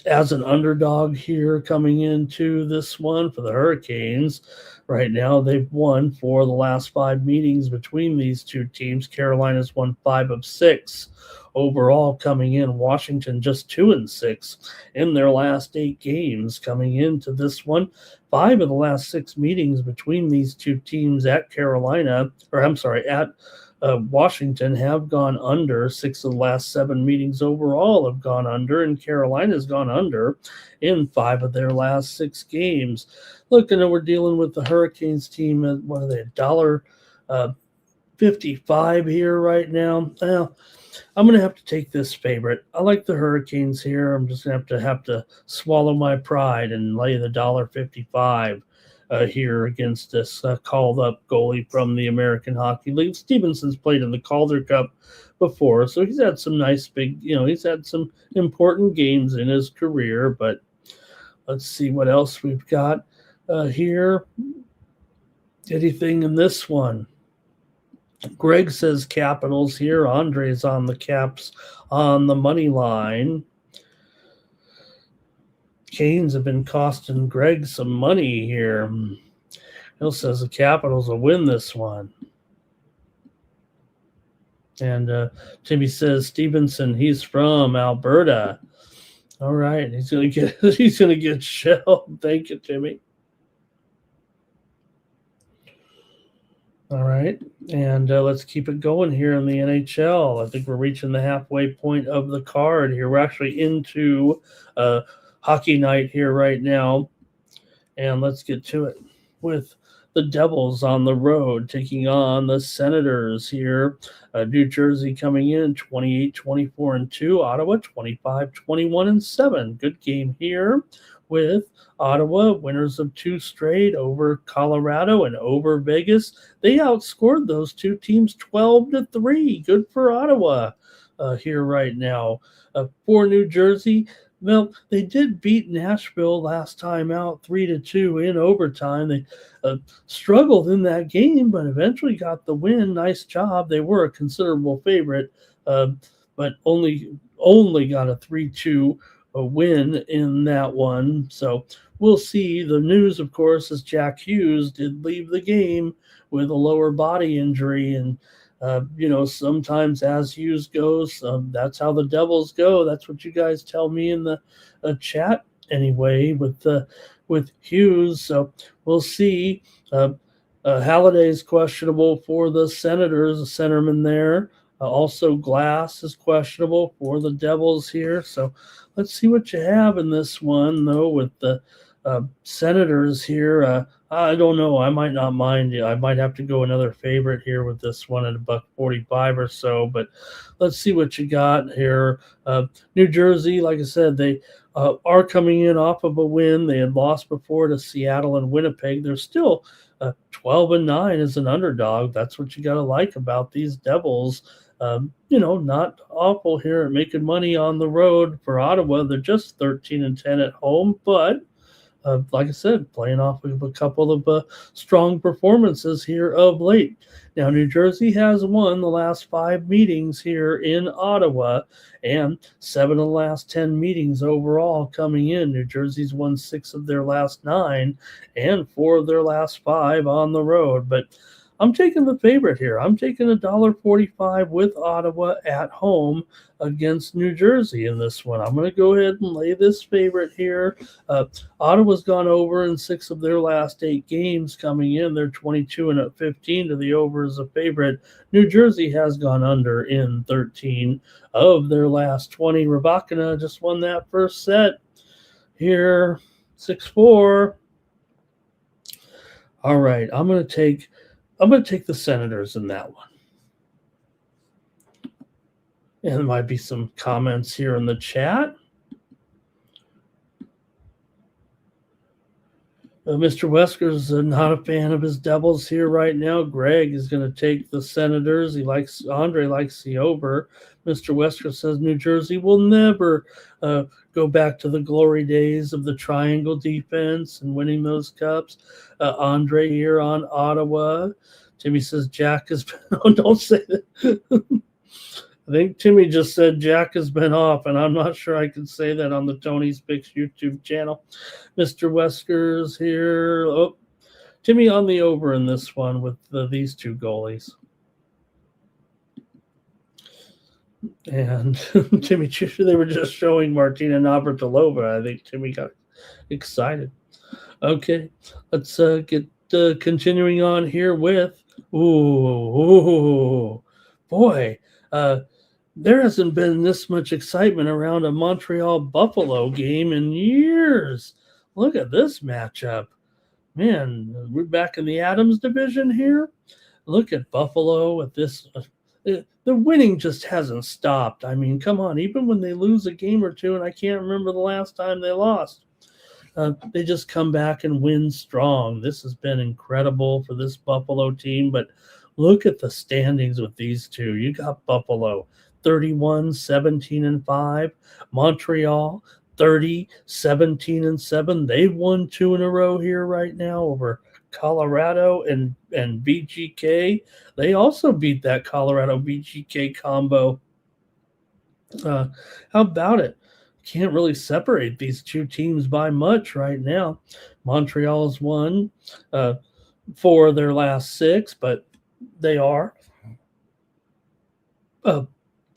as an underdog here coming into this one for the Hurricanes. Right now, they've won 4 of the last 5 meetings between these two teams. Carolina's won 5 of 6. Overall, coming in, Washington just 2-6 in their last 8 games coming into this one. 5 of the last 6 meetings between these two teams at Washington have gone under. 6 of the last 7 meetings overall have gone under, and Carolina's gone under in 5 of their last 6 games. Look, I know we're dealing with the Hurricanes team at, what are they, $1.55 here right now. Well, I'm going to have to take this favorite. I like the Hurricanes here. I'm just going to have to swallow my pride and lay the $1.55 here against this called-up goalie from the American Hockey League. Stevenson's played in the Calder Cup before, so he's had some nice he's had some important games in his career, but let's see what else we've got here. Anything in this one? Greg says Capitals here. Andre's on the Caps on the money line. Canes have been costing Greg some money here. Hill says the Capitals will win this one. And Timmy says Stevenson, he's from Alberta. All right, he's gonna get shelled. Thank you, Timmy. All right, and let's keep it going here in the NHL. I think we're reaching the halfway point of the card here. We're actually into hockey night here right now, and let's get to it with the Devils on the road taking on the Senators here. New Jersey coming in 28-24-2, Ottawa 25-21-7. Good game here with Ottawa, winners of 2 straight over Colorado and over Vegas. They outscored those two teams 12-3. Good for Ottawa. here right now. For New Jersey, well, they did beat Nashville last time out 3-2 in overtime. They struggled in that game, but eventually got the win. Nice job. They were a considerable favorite, but only got a 3-2 win in that one. So we'll see. The news, of course, is Jack Hughes did leave the game with a lower body injury, and sometimes as Hughes goes, that's how the Devils go. That's what you guys tell me in the chat anyway with Hughes. So we'll see. Halliday's questionable for the Senators, a centerman there. Also, Glass is questionable for the Devils here. So let's see what you have in this one, though, with the Senators here. I don't know. I might not mind. I might have to go another favorite here with this one at $1.45 or so. But let's see what you got here. New Jersey, like I said, they are coming in off of a win. They had lost before to Seattle and Winnipeg. They're still 12-9 as an underdog. That's what you got to like about these Devils. Not awful here at making money on the road for Ottawa. They're just 13-10 at home, but like I said, playing off of a couple of strong performances here of late. Now, New Jersey has won the last 5 meetings here in Ottawa, and 7 of the last 10 meetings overall coming in. New Jersey's won 6 of their last 9 and 4 of their last 5 on the road. But I'm taking the favorite here. I'm taking $1.45 with Ottawa at home against New Jersey in this one. I'm going to go ahead and lay this favorite here. Ottawa's gone over in 6 of their last 8 games coming in. They're 22-15 to the over as a favorite. New Jersey has gone under in 13 of their last 20. Rybakina just won that first set here, 6-4. All right, I'm going to take the Senators in that one. And there might be some comments here in the chat. Mr. Wesker's not a fan of his Devils here right now. Greg is going to take the Senators. Andre likes the over. Mr. Wesker says New Jersey will never go back to the glory days of the triangle defense and winning those cups. Andre here on Ottawa. Timmy says Jack has been on. Don't say that. I think Timmy just said Jack has been off, and I'm not sure I can say that on the Tony's Picks YouTube channel. Mr. Wesker's here. Oh, Timmy on the over in this one with these 2 goalies. And Timmy, they were just showing Martina Navratilova. I think Timmy got excited. Okay, let's get continuing on here with boy. There hasn't been this much excitement around a Montreal-Buffalo game in years. Look at this matchup. Man, we're back in the Adams division here. Look at Buffalo with this. The winning just hasn't stopped. I mean, come on. Even when they lose a game or two, and I can't remember the last time they lost, they just come back and win strong. This has been incredible for this Buffalo team, but look at the standings with these two. You got Buffalo 31-17-5, Montreal 30-17-7. They've won 2 in a row here right now over Colorado and VGK. They also beat that Colorado VGK combo. How about it? Can't really separate these 2 teams by much right now. Montreal's won 4 of their last 6, but they are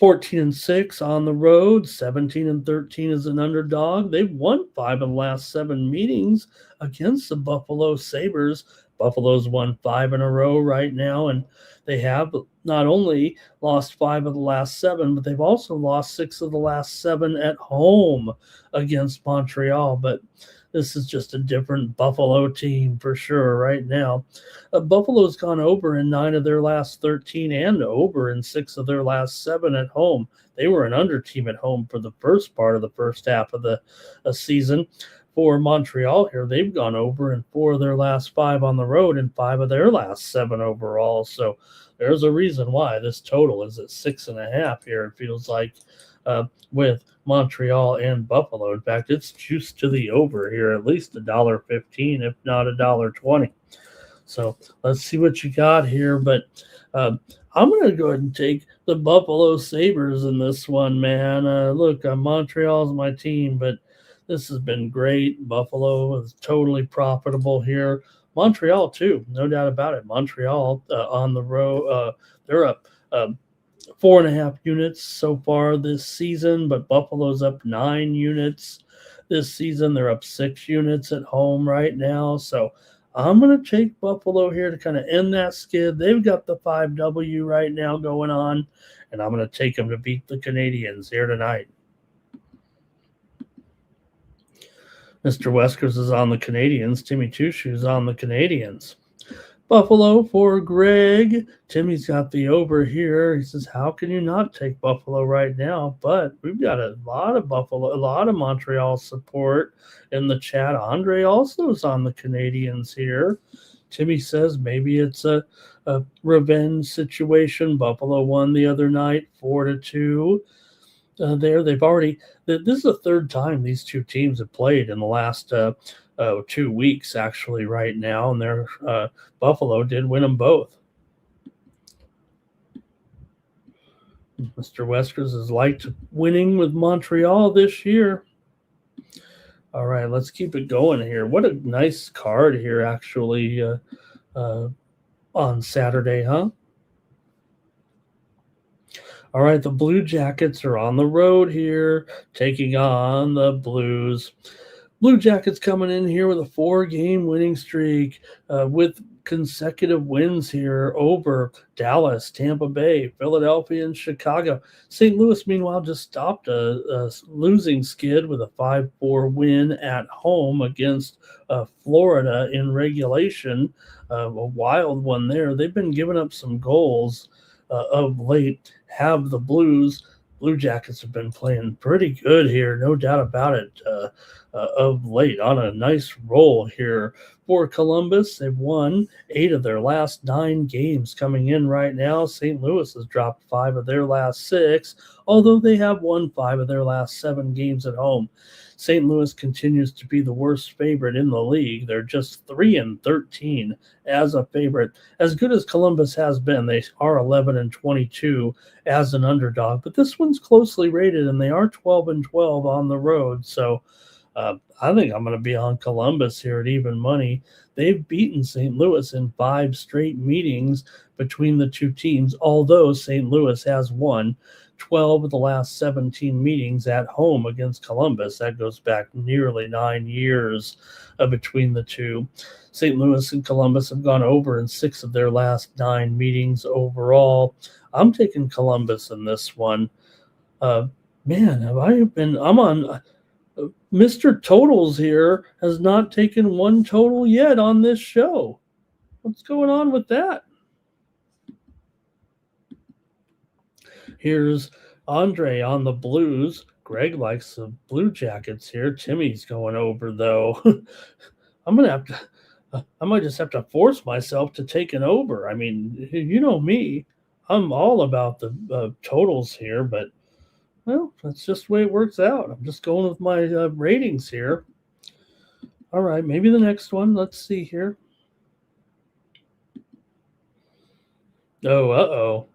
14-6 on the road, 17-13 as an underdog. They've won 5 of the last 7 meetings against the Buffalo Sabres. Buffalo's won 5 in a row right now, and they have not only lost 5 of the last 7, but they've also lost 6 of the last 7 at home against Montreal. But this is just a different Buffalo team for sure right now. Buffalo's gone over in 9 of their last 13 and over in 6 of their last 7 at home. They were an under team at home for the first part of the first half of the season. For Montreal here, they've gone over in 4 of their last 5 on the road and 5 of their last 7 overall. So there's a reason why this total is at 6.5 here. It feels like with Montreal and Buffalo. In fact, it's juiced to the over here, at least $1.15, if not $1.20. So let's see what you got here. But I'm going to go ahead and take the Buffalo Sabres in this one, man. Look, Montreal's my team, but this has been great. Buffalo is totally profitable here. Montreal, too, no doubt about it. Montreal on the road, they're up 4.5 units so far this season, but Buffalo's up 9 units this season. They're up 6 units at home right now. So I'm going to take Buffalo here to kind of end that skid. They've got the 5W right now going on, and I'm going to take them to beat the Canadiens here tonight. Mr. Weskers is on the Canadiens. Timmy Two-Shoes on the Canadiens. Buffalo for Greg. Timmy's got the over here. He says, how can you not take Buffalo right now? But we've got a lot of Buffalo, a lot of Montreal support in the chat. Andre also is on the Canadiens here. Timmy says maybe it's a revenge situation. Buffalo won the other night 4-2. They've already, this is the third time these two teams have played in the last 2 weeks, actually, right now, and they're Buffalo did win them both. Mr. Weskers has liked winning with Montreal this year. All right, let's keep it going here. What a nice card here, actually, on Saturday, huh? All right, the Blue Jackets are on the road here, taking on the Blues. Blue Jackets coming in here with a 4-game winning streak with consecutive wins here over Dallas, Tampa Bay, Philadelphia, and Chicago. St. Louis, meanwhile, just stopped a losing skid with a 5-4 win at home against Florida in regulation. A wild one there. They've been giving up some goals of late. Have the Blue Jackets have been playing pretty good here, no doubt about it, of late, on a nice roll here for Columbus. They've won 8 of their last 9 games coming in right now. St. Louis has dropped 5 of their last 6, although they have won 5 of their last 7 games at home. St. Louis continues to be the worst favorite in the league. They're just 3-13 as a favorite. As good as Columbus has been, they are 11-22 as an underdog, but this one's closely rated, and they are 12-12 on the road. So I think I'm going to be on Columbus here at even money. They've beaten St. Louis in 5 straight meetings between the two teams, although St. Louis has won 12 of the last 17 meetings at home against Columbus. That goes back nearly 9 years between the two. St. Louis and Columbus have gone over in 6 of their last 9 meetings overall. I'm taking Columbus in this one. I'm on Mr. Totals here has not taken one total yet on this show. What's going on with that? Here's Andre on the Blues. Greg likes the Blue Jackets here. Timmy's going over, though. I might just have to force myself to take an over. I mean, you know me. I'm all about the totals here, but, well, that's just the way it works out. I'm just going with my ratings here. All right, maybe the next one. Let's see here. Oh,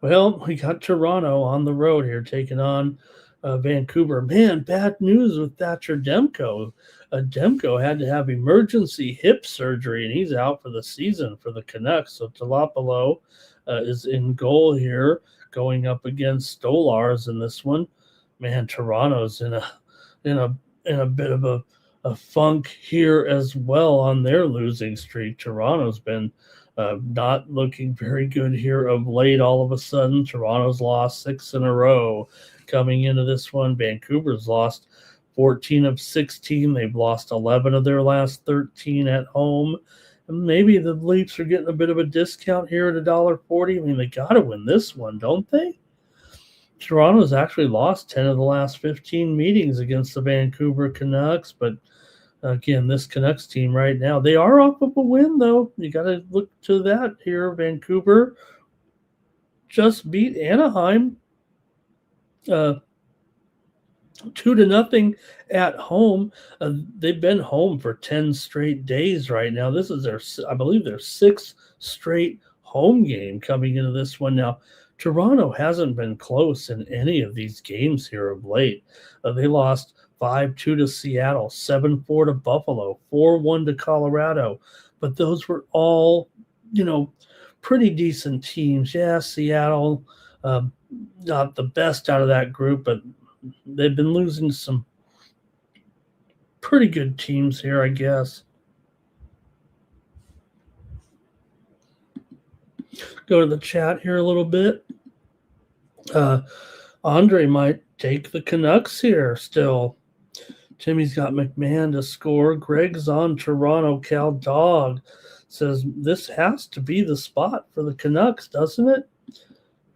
well, we got Toronto on the road here taking on Vancouver. Man, bad news with Thatcher Demko. Demko had to have emergency hip surgery, and he's out for the season for the Canucks. So Talapalo is in goal here, going up against Stolars in this one. Man, Toronto's in a bit of a funk here as well on their losing streak. Toronto's been not looking very good here of late. All of a sudden, Toronto's lost 6 in a row coming into this one. Vancouver's lost 14 of 16. They've lost 11 of their last 13 at home. And maybe the Leafs are getting a bit of a discount here at $1.40. I mean, they got to win this one, don't they? Toronto's actually lost 10 of the last 15 meetings against the Vancouver Canucks, but again, this Canucks team right now, they are off of a win, though. You got to look to that here. Vancouver just beat Anaheim 2-0 at home. They've been home for 10 straight days right now. This is I believe, their sixth straight home game coming into this one. Now, Toronto hasn't been close in any of these games here of late. They lost 5-2 to Seattle, 7-4 to Buffalo, 4-1 to Colorado. But those were all, pretty decent teams. Yeah, Seattle, not the best out of that group, but they've been losing some pretty good teams here, I guess. Go to the chat here a little bit. Andre might take the Canucks here still. Timmy's got McMahon to score. Greg's on Toronto. Cal Dog says this has to be the spot for the Canucks, doesn't it?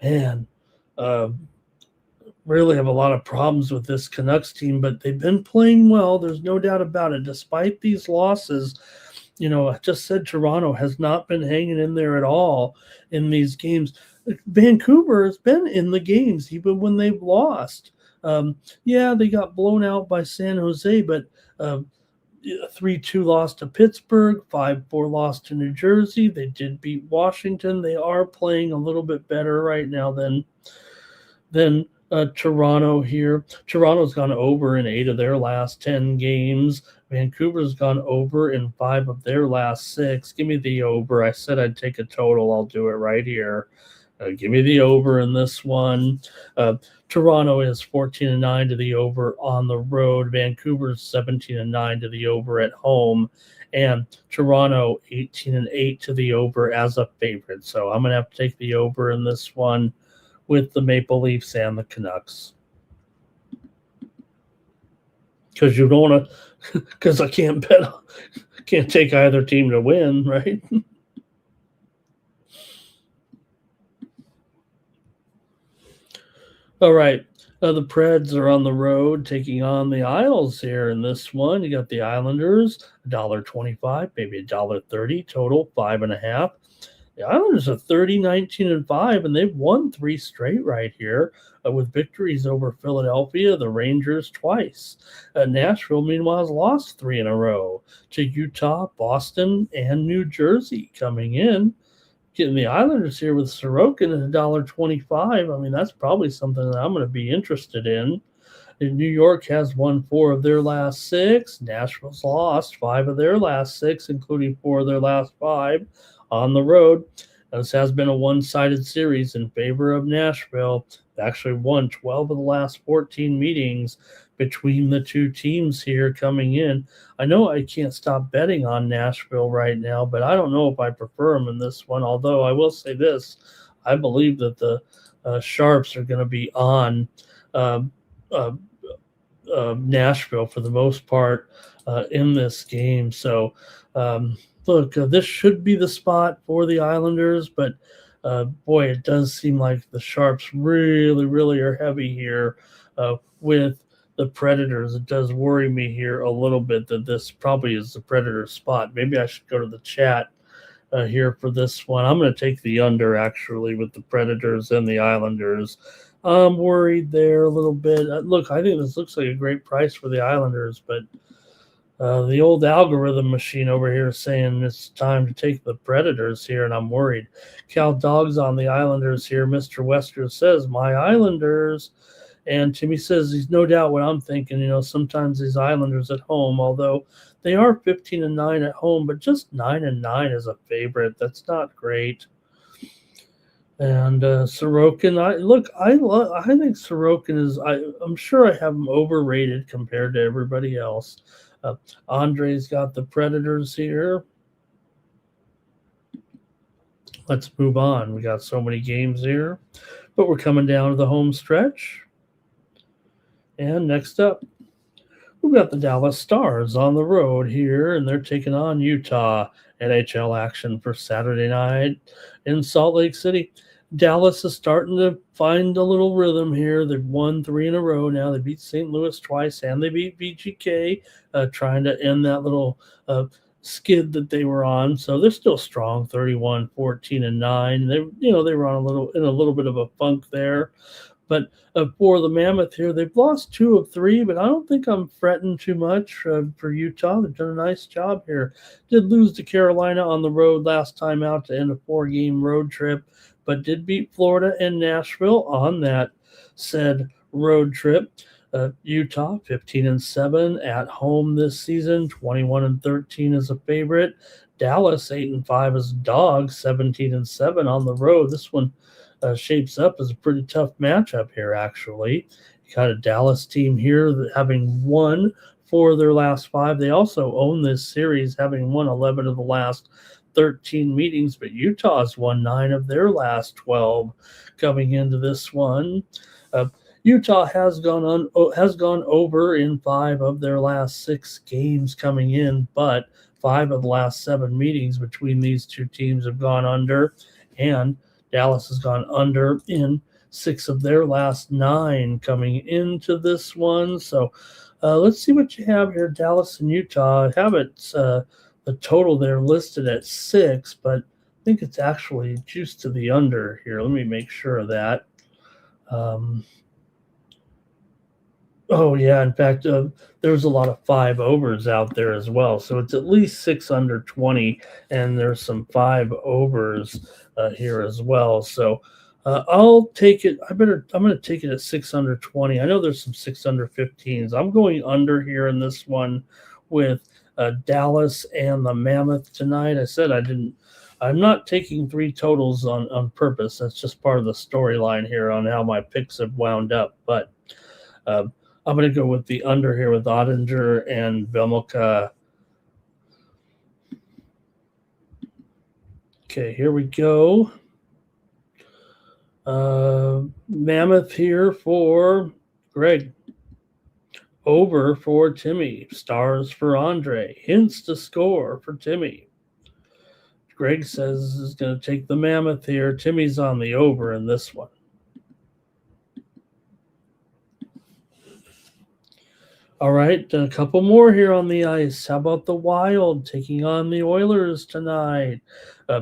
Man, really have a lot of problems with this Canucks team, but they've been playing well. There's no doubt about it. Despite these losses, I just said Toronto has not been hanging in there at all in these games. Vancouver has been in the games even when they've lost. Yeah, they got blown out by San Jose, but 3-2 loss to Pittsburgh, 5-4 loss to New Jersey. They did beat Washington. They are playing a little bit better right now than Toronto here. Toronto's gone over in 8 of their last 10 games. Vancouver's gone over in 5 of their last 6. Give me the over. I said I'd take a total. I'll do it right here. Give me the over in this one. Toronto is 14-9 to the over on the road. Vancouver's 17-9 to the over at home. And Toronto 18-8 to the over as a favorite. So I'm going to have to take the over in this one with the Maple Leafs and the Canucks. Because you don't want to, because I can't take either team to win, right? All right. The Preds are on the road taking on the Isles here in this one. You got the Islanders, $1.25, maybe $1.30 total, 5.5. The Islanders are 30-19-5, and they've won 3 straight right here with victories over Philadelphia, the Rangers twice. Nashville, meanwhile, has lost 3 in a row to Utah, Boston, and New Jersey coming in. Getting the Islanders here with Sorokin at $1.25. I mean, that's probably something that I'm going to be interested in. New York has won 4 of their last 6. Nashville's lost 5 of their last 6, including 4 of their last 5 on the road. This has been a one-sided series in favor of Nashville. They actually won 12 of the last 14 meetings between the two teams here coming in. I know I can't stop betting on Nashville right now, but I don't know if I prefer them in this one, although I will say this. I believe that the Sharps are going to be on Nashville for the most part in this game. So, look, this should be the spot for the Islanders, but boy, it does seem like the Sharps really, really are heavy here with the Predators. It does worry me here a little bit that this probably is the Predator spot. Maybe I should go to the chat here for this one. I'm going to take the under, actually, with the Predators and the Islanders. I'm worried there a little bit. Look, I think this looks like a great price for the Islanders, but the old algorithm machine over here is saying it's time to take the Predators here, and I'm worried. Cal Dog's on the Islanders here. Mr. Wesker says, my Islanders. And Timmy says he's no doubt what I'm thinking. Sometimes these Islanders at home, although they are 15-9 at home, but just 9-9 as a favorite. That's not great. And Sorokin, I think Sorokin is. I'm sure I have him overrated compared to everybody else. Andre's got the Predators here. Let's move on. We got so many games here, but we're coming down to the home stretch. And next up, we've got the Dallas Stars on the road here, and they're taking on Utah. NHL action for Saturday night in Salt Lake City. Dallas is starting to find a little rhythm here. They've won 3 in a row now. They beat St. Louis twice, and they beat VGK, trying to end that little skid that they were on. So they're still strong, 31, 14, and 9. They were on a little bit of a funk there. But for the Mammoth here, they've lost 2 of 3, but I don't think I'm fretting too much for Utah. They've done a nice job here. Did lose to Carolina on the road last time out to end a 4-game road trip, but did beat Florida and Nashville on that said road trip. Utah 15-7 at home this season, 21-13 as a favorite. Dallas 8-5 as a dog, 17-7 on the road. This one shapes up as a pretty tough matchup here, actually. You got a Dallas team here that having won 4 of their last 5. They also own this series, having won 11 of the last 13 meetings, but Utah's won 9 of their last 12 coming into this one. Utah has gone over in 5 of their last 6 games coming in, but 5 of the last 7 meetings between these two teams have gone under, and Dallas has gone under in 6 of their last 9 coming into this one. So let's see what you have here, Dallas and Utah. I have it the total there listed at 6, but I think it's actually juiced to the under here. Let me make sure of that. Oh, yeah. In fact, there's a lot of 5 overs out there as well. So it's at least 6 under 20, and there's some 5 overs here as well. So I'll take it. I'm going to take it at 6 under 20. I know there's some 6 under 15s. I'm going under here in this one with Dallas and the Mammoth tonight. I said I'm not taking 3 totals on purpose. That's just part of the storyline here on how my picks have wound up. But I'm going to go with the under here with Ottinger and Vejmelka. Okay, here we go. Mammoth here for Greg. Over for Timmy. Stars for Andre. Hints to score for Timmy. Greg says is going to take the Mammoth here. Timmy's on the over in this one. All right, a couple more here on the ice. How about the Wild taking on the Oilers tonight?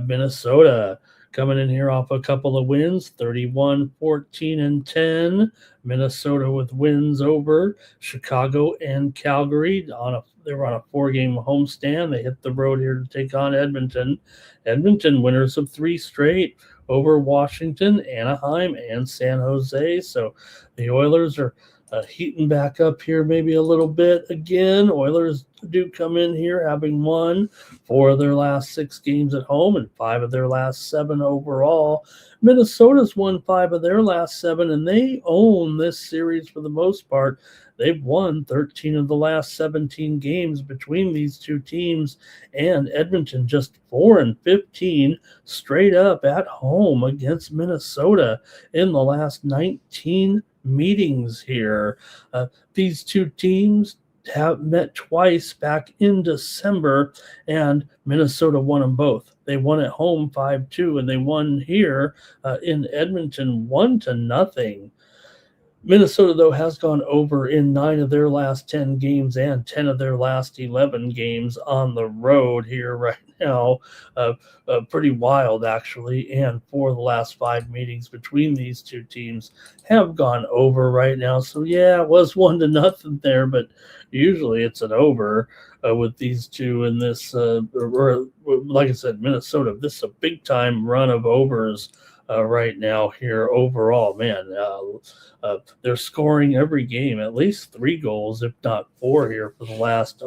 Minnesota coming in here off a couple of wins, 31-14-10. Minnesota with wins over Chicago and Calgary. They were on a 4-game homestand. They hit the road here to take on Edmonton. Edmonton winners of 3 straight over Washington, Anaheim, and San Jose. So the Oilers are heating back up here maybe a little bit again. Oilers do come in here having won 4 of their last 6 games at home and 5 of their last 7 overall. Minnesota's won 5 of their last 7, and they own this series for the most part. They've won 13 of the last 17 games between these two teams, and Edmonton just 4-15 straight up at home against Minnesota in the last 19 meetings here. These two teams have met twice back in December, and Minnesota won them both. They won at home 5-2, and they won here in Edmonton 1-0. Minnesota, though, has gone over in 9 of their last 10 games and 10 of their last 11 games on the road here right now. Pretty wild, actually. And 4 of the last 5 meetings between these two teams have gone over right now. So, yeah, it was 1-0 there, but usually it's an over with these two in this. Like I said, Minnesota, this is a big-time run of overs right now here overall. Man, they're scoring every game, at least 3 goals, if not 4 here for the last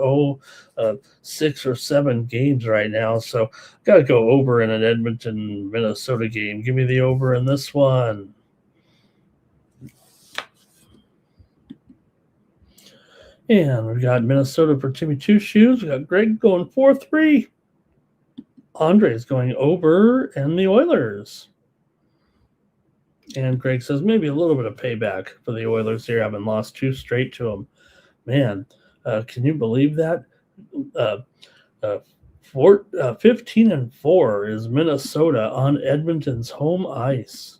6 or 7 games right now. So got to go over in an Edmonton, Minnesota game. Give me the over in this one. And we've got Minnesota for Timmy Two Shoes. We got Greg going 4-3. Andre's going over and the Oilers. And Greg says maybe a little bit of payback for the Oilers here, having lost 2 straight to them. Man, can you believe that? 15-4 is Minnesota on Edmonton's home ice.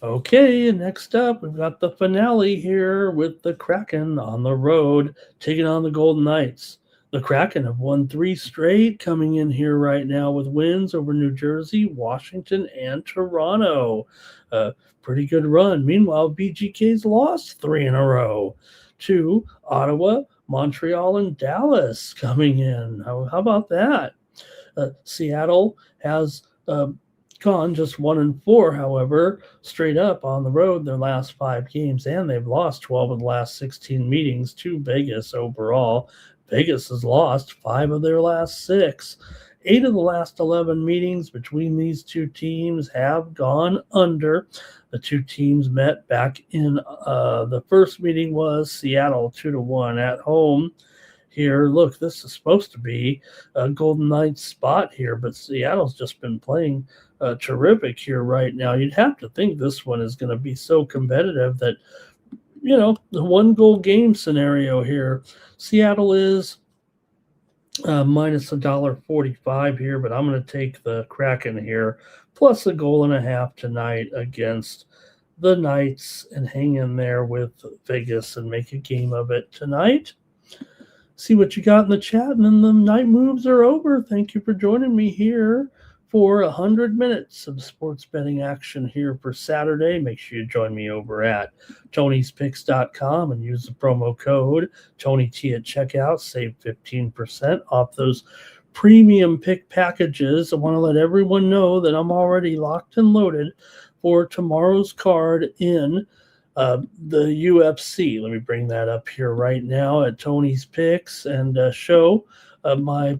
Okay, next up, we've got the finale here with the Kraken on the road taking on the Golden Knights. The Kraken have won 3 straight, coming in here right now with wins over New Jersey, Washington, and Toronto. Uh, Pretty good run. Meanwhile, BGK's lost 3 in a row to Ottawa, Montreal, and Dallas coming in. How about that? Seattle has gone just 1-4, however, straight up on the road their last 5 games, and they've lost 12 of the last 16 meetings to Vegas overall. Vegas has lost 5 of their last 6. 8 of the last 11 meetings between these two teams have gone under. The two teams met back in the first meeting was Seattle 2-1 at home. Here, look, this is supposed to be a Golden Knights spot here, but Seattle's just been playing terrific here right now. You'd have to think this one is going to be so competitive that, the 1-goal game scenario here. Seattle is minus $1.45 here, but I'm going to take the Kraken here, plus a goal and a half tonight against the Knights, and hang in there with Vegas and make a game of it tonight. See what you got in the chat, and then the night moves are over. Thank you for joining me here for 100 minutes of sports betting action here for Saturday. Make sure you join me over at Tony'sPicks.com and use the promo code TonyT at checkout. Save 15% off those premium pick packages. I want to let everyone know that I'm already locked and loaded for tomorrow's card in the UFC. Let me bring that up here right now at Tony's Picks and show my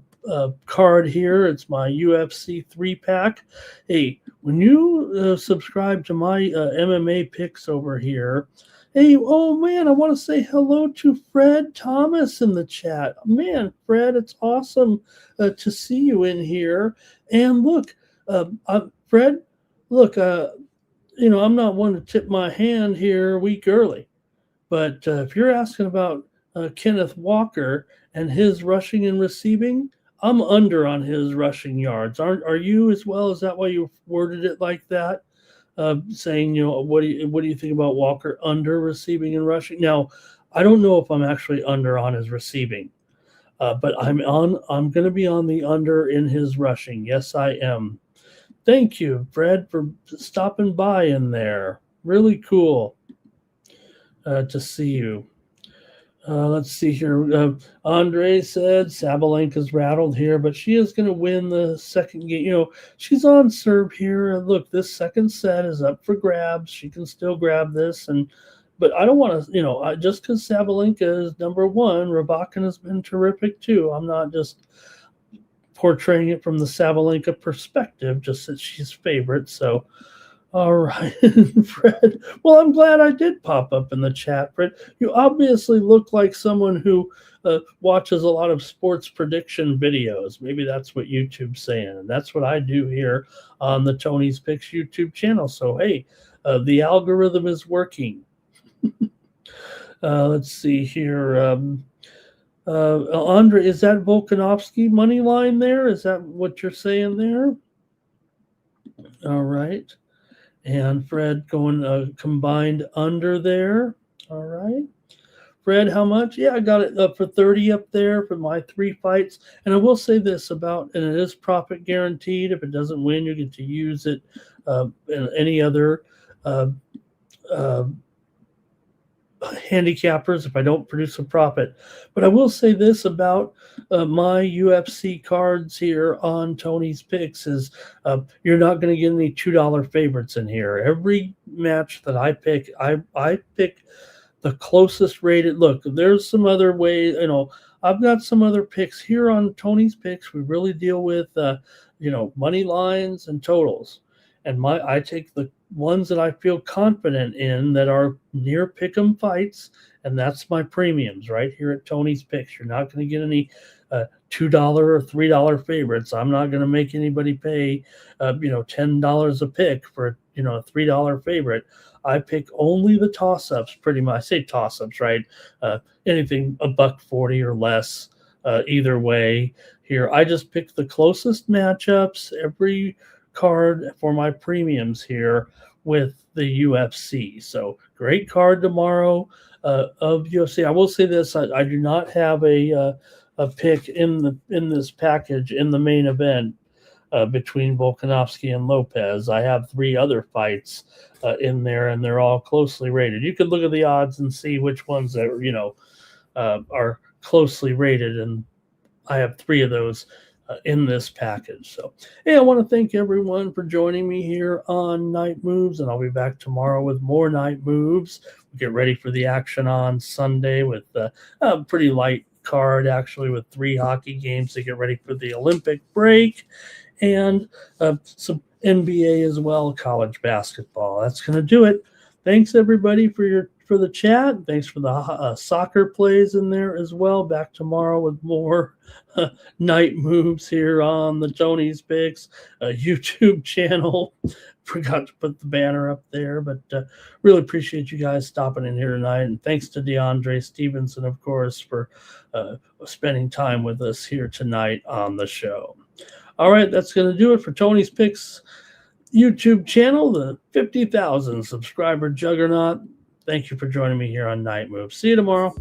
card here. It's my UFC 3-pack. Hey, when you subscribe to my MMA picks over here, hey, oh man, I want to say hello to Fred Thomas in the chat. Man, Fred, it's awesome to see you in here. And look, Fred, look, I'm not one to tip my hand here a week early, but if you're asking about Kenneth Walker and his rushing and receiving, I'm under on his rushing yards. Are you as well? Is that why you worded it like that? Saying, what do you think about Walker under receiving and rushing? Now, I don't know if I'm actually under on his receiving, but I'm going to be on the under in his rushing. Yes, I am. Thank you, Fred, for stopping by in there. Really cool to see you. Let's see here. Andre said Sabalenka's rattled here, but she is going to win the second game. She's on serve here. Look, this second set is up for grabs. She can still grab this, but I don't want to, just because Sabalenka is number one, Rybakina has been terrific too. I'm not just portraying it from the Sabalenka perspective, just that she's favorite. So, all right, Fred. Well, I'm glad I did pop up in the chat, Fred. You obviously look like someone who watches a lot of sports prediction videos. Maybe that's what YouTube's saying, and that's what I do here on the Tony's Picks YouTube channel. So, hey, the algorithm is working. Let's see here. Andre, is that Volkanovski money line there? Is that what you're saying there? All right. And Fred going combined under there. All right. Fred, how much? Yeah, I got it up for 30 up there for my 3 fights. And I will say this about, and it is profit guaranteed. If it doesn't win, you get to use it in any other handicappers if I don't produce a profit. But I will say this about my UFC cards here on Tony's Picks is you're not going to get any $2 favorites in here. Every match that I pick, I pick the closest rated. Look, there's some other ways, I've got some other picks here on Tony's Picks. We really deal with money lines and totals. And I take the ones that I feel confident in that are near pick'em fights, and that's my premiums right here at Tony's Picks. You're not going to get any $2 or $3 favorites. I'm not going to make anybody pay $10 a pick for a $3 favorite. I pick only the toss-ups, pretty much. I say toss-ups, right? Anything $1.40 or less, either way. Here, I just pick the closest matchups every card for my premiums here with the UFC. So great card tomorrow of UFC. I will say this: I do not have a pick in this package in the main event between Volkanovski and Lopez. I have 3 other fights in there, and they're all closely rated. You can look at the odds and see which ones that are closely rated, and I have 3 of those in this package. So, hey, I want to thank everyone for joining me here on Night Moves, and I'll be back tomorrow with more Night Moves. We'll get ready for the action on Sunday with a pretty light card, actually, with 3 hockey games to get ready for the Olympic break, and some NBA as well, college basketball. That's going to do it. Thanks, everybody, for the chat. Thanks for the soccer plays in there as well. Back tomorrow with more Night Moves here on the Tony's Picks YouTube channel. Forgot to put the banner up there, but really appreciate you guys stopping in here tonight. And thanks to DeAndre Stevenson, of course, for spending time with us here tonight on the show. All right, that's going to do it for Tony's Picks YouTube channel, the 50,000 subscriber juggernaut. Thank you for joining me here on Night Move. See you tomorrow.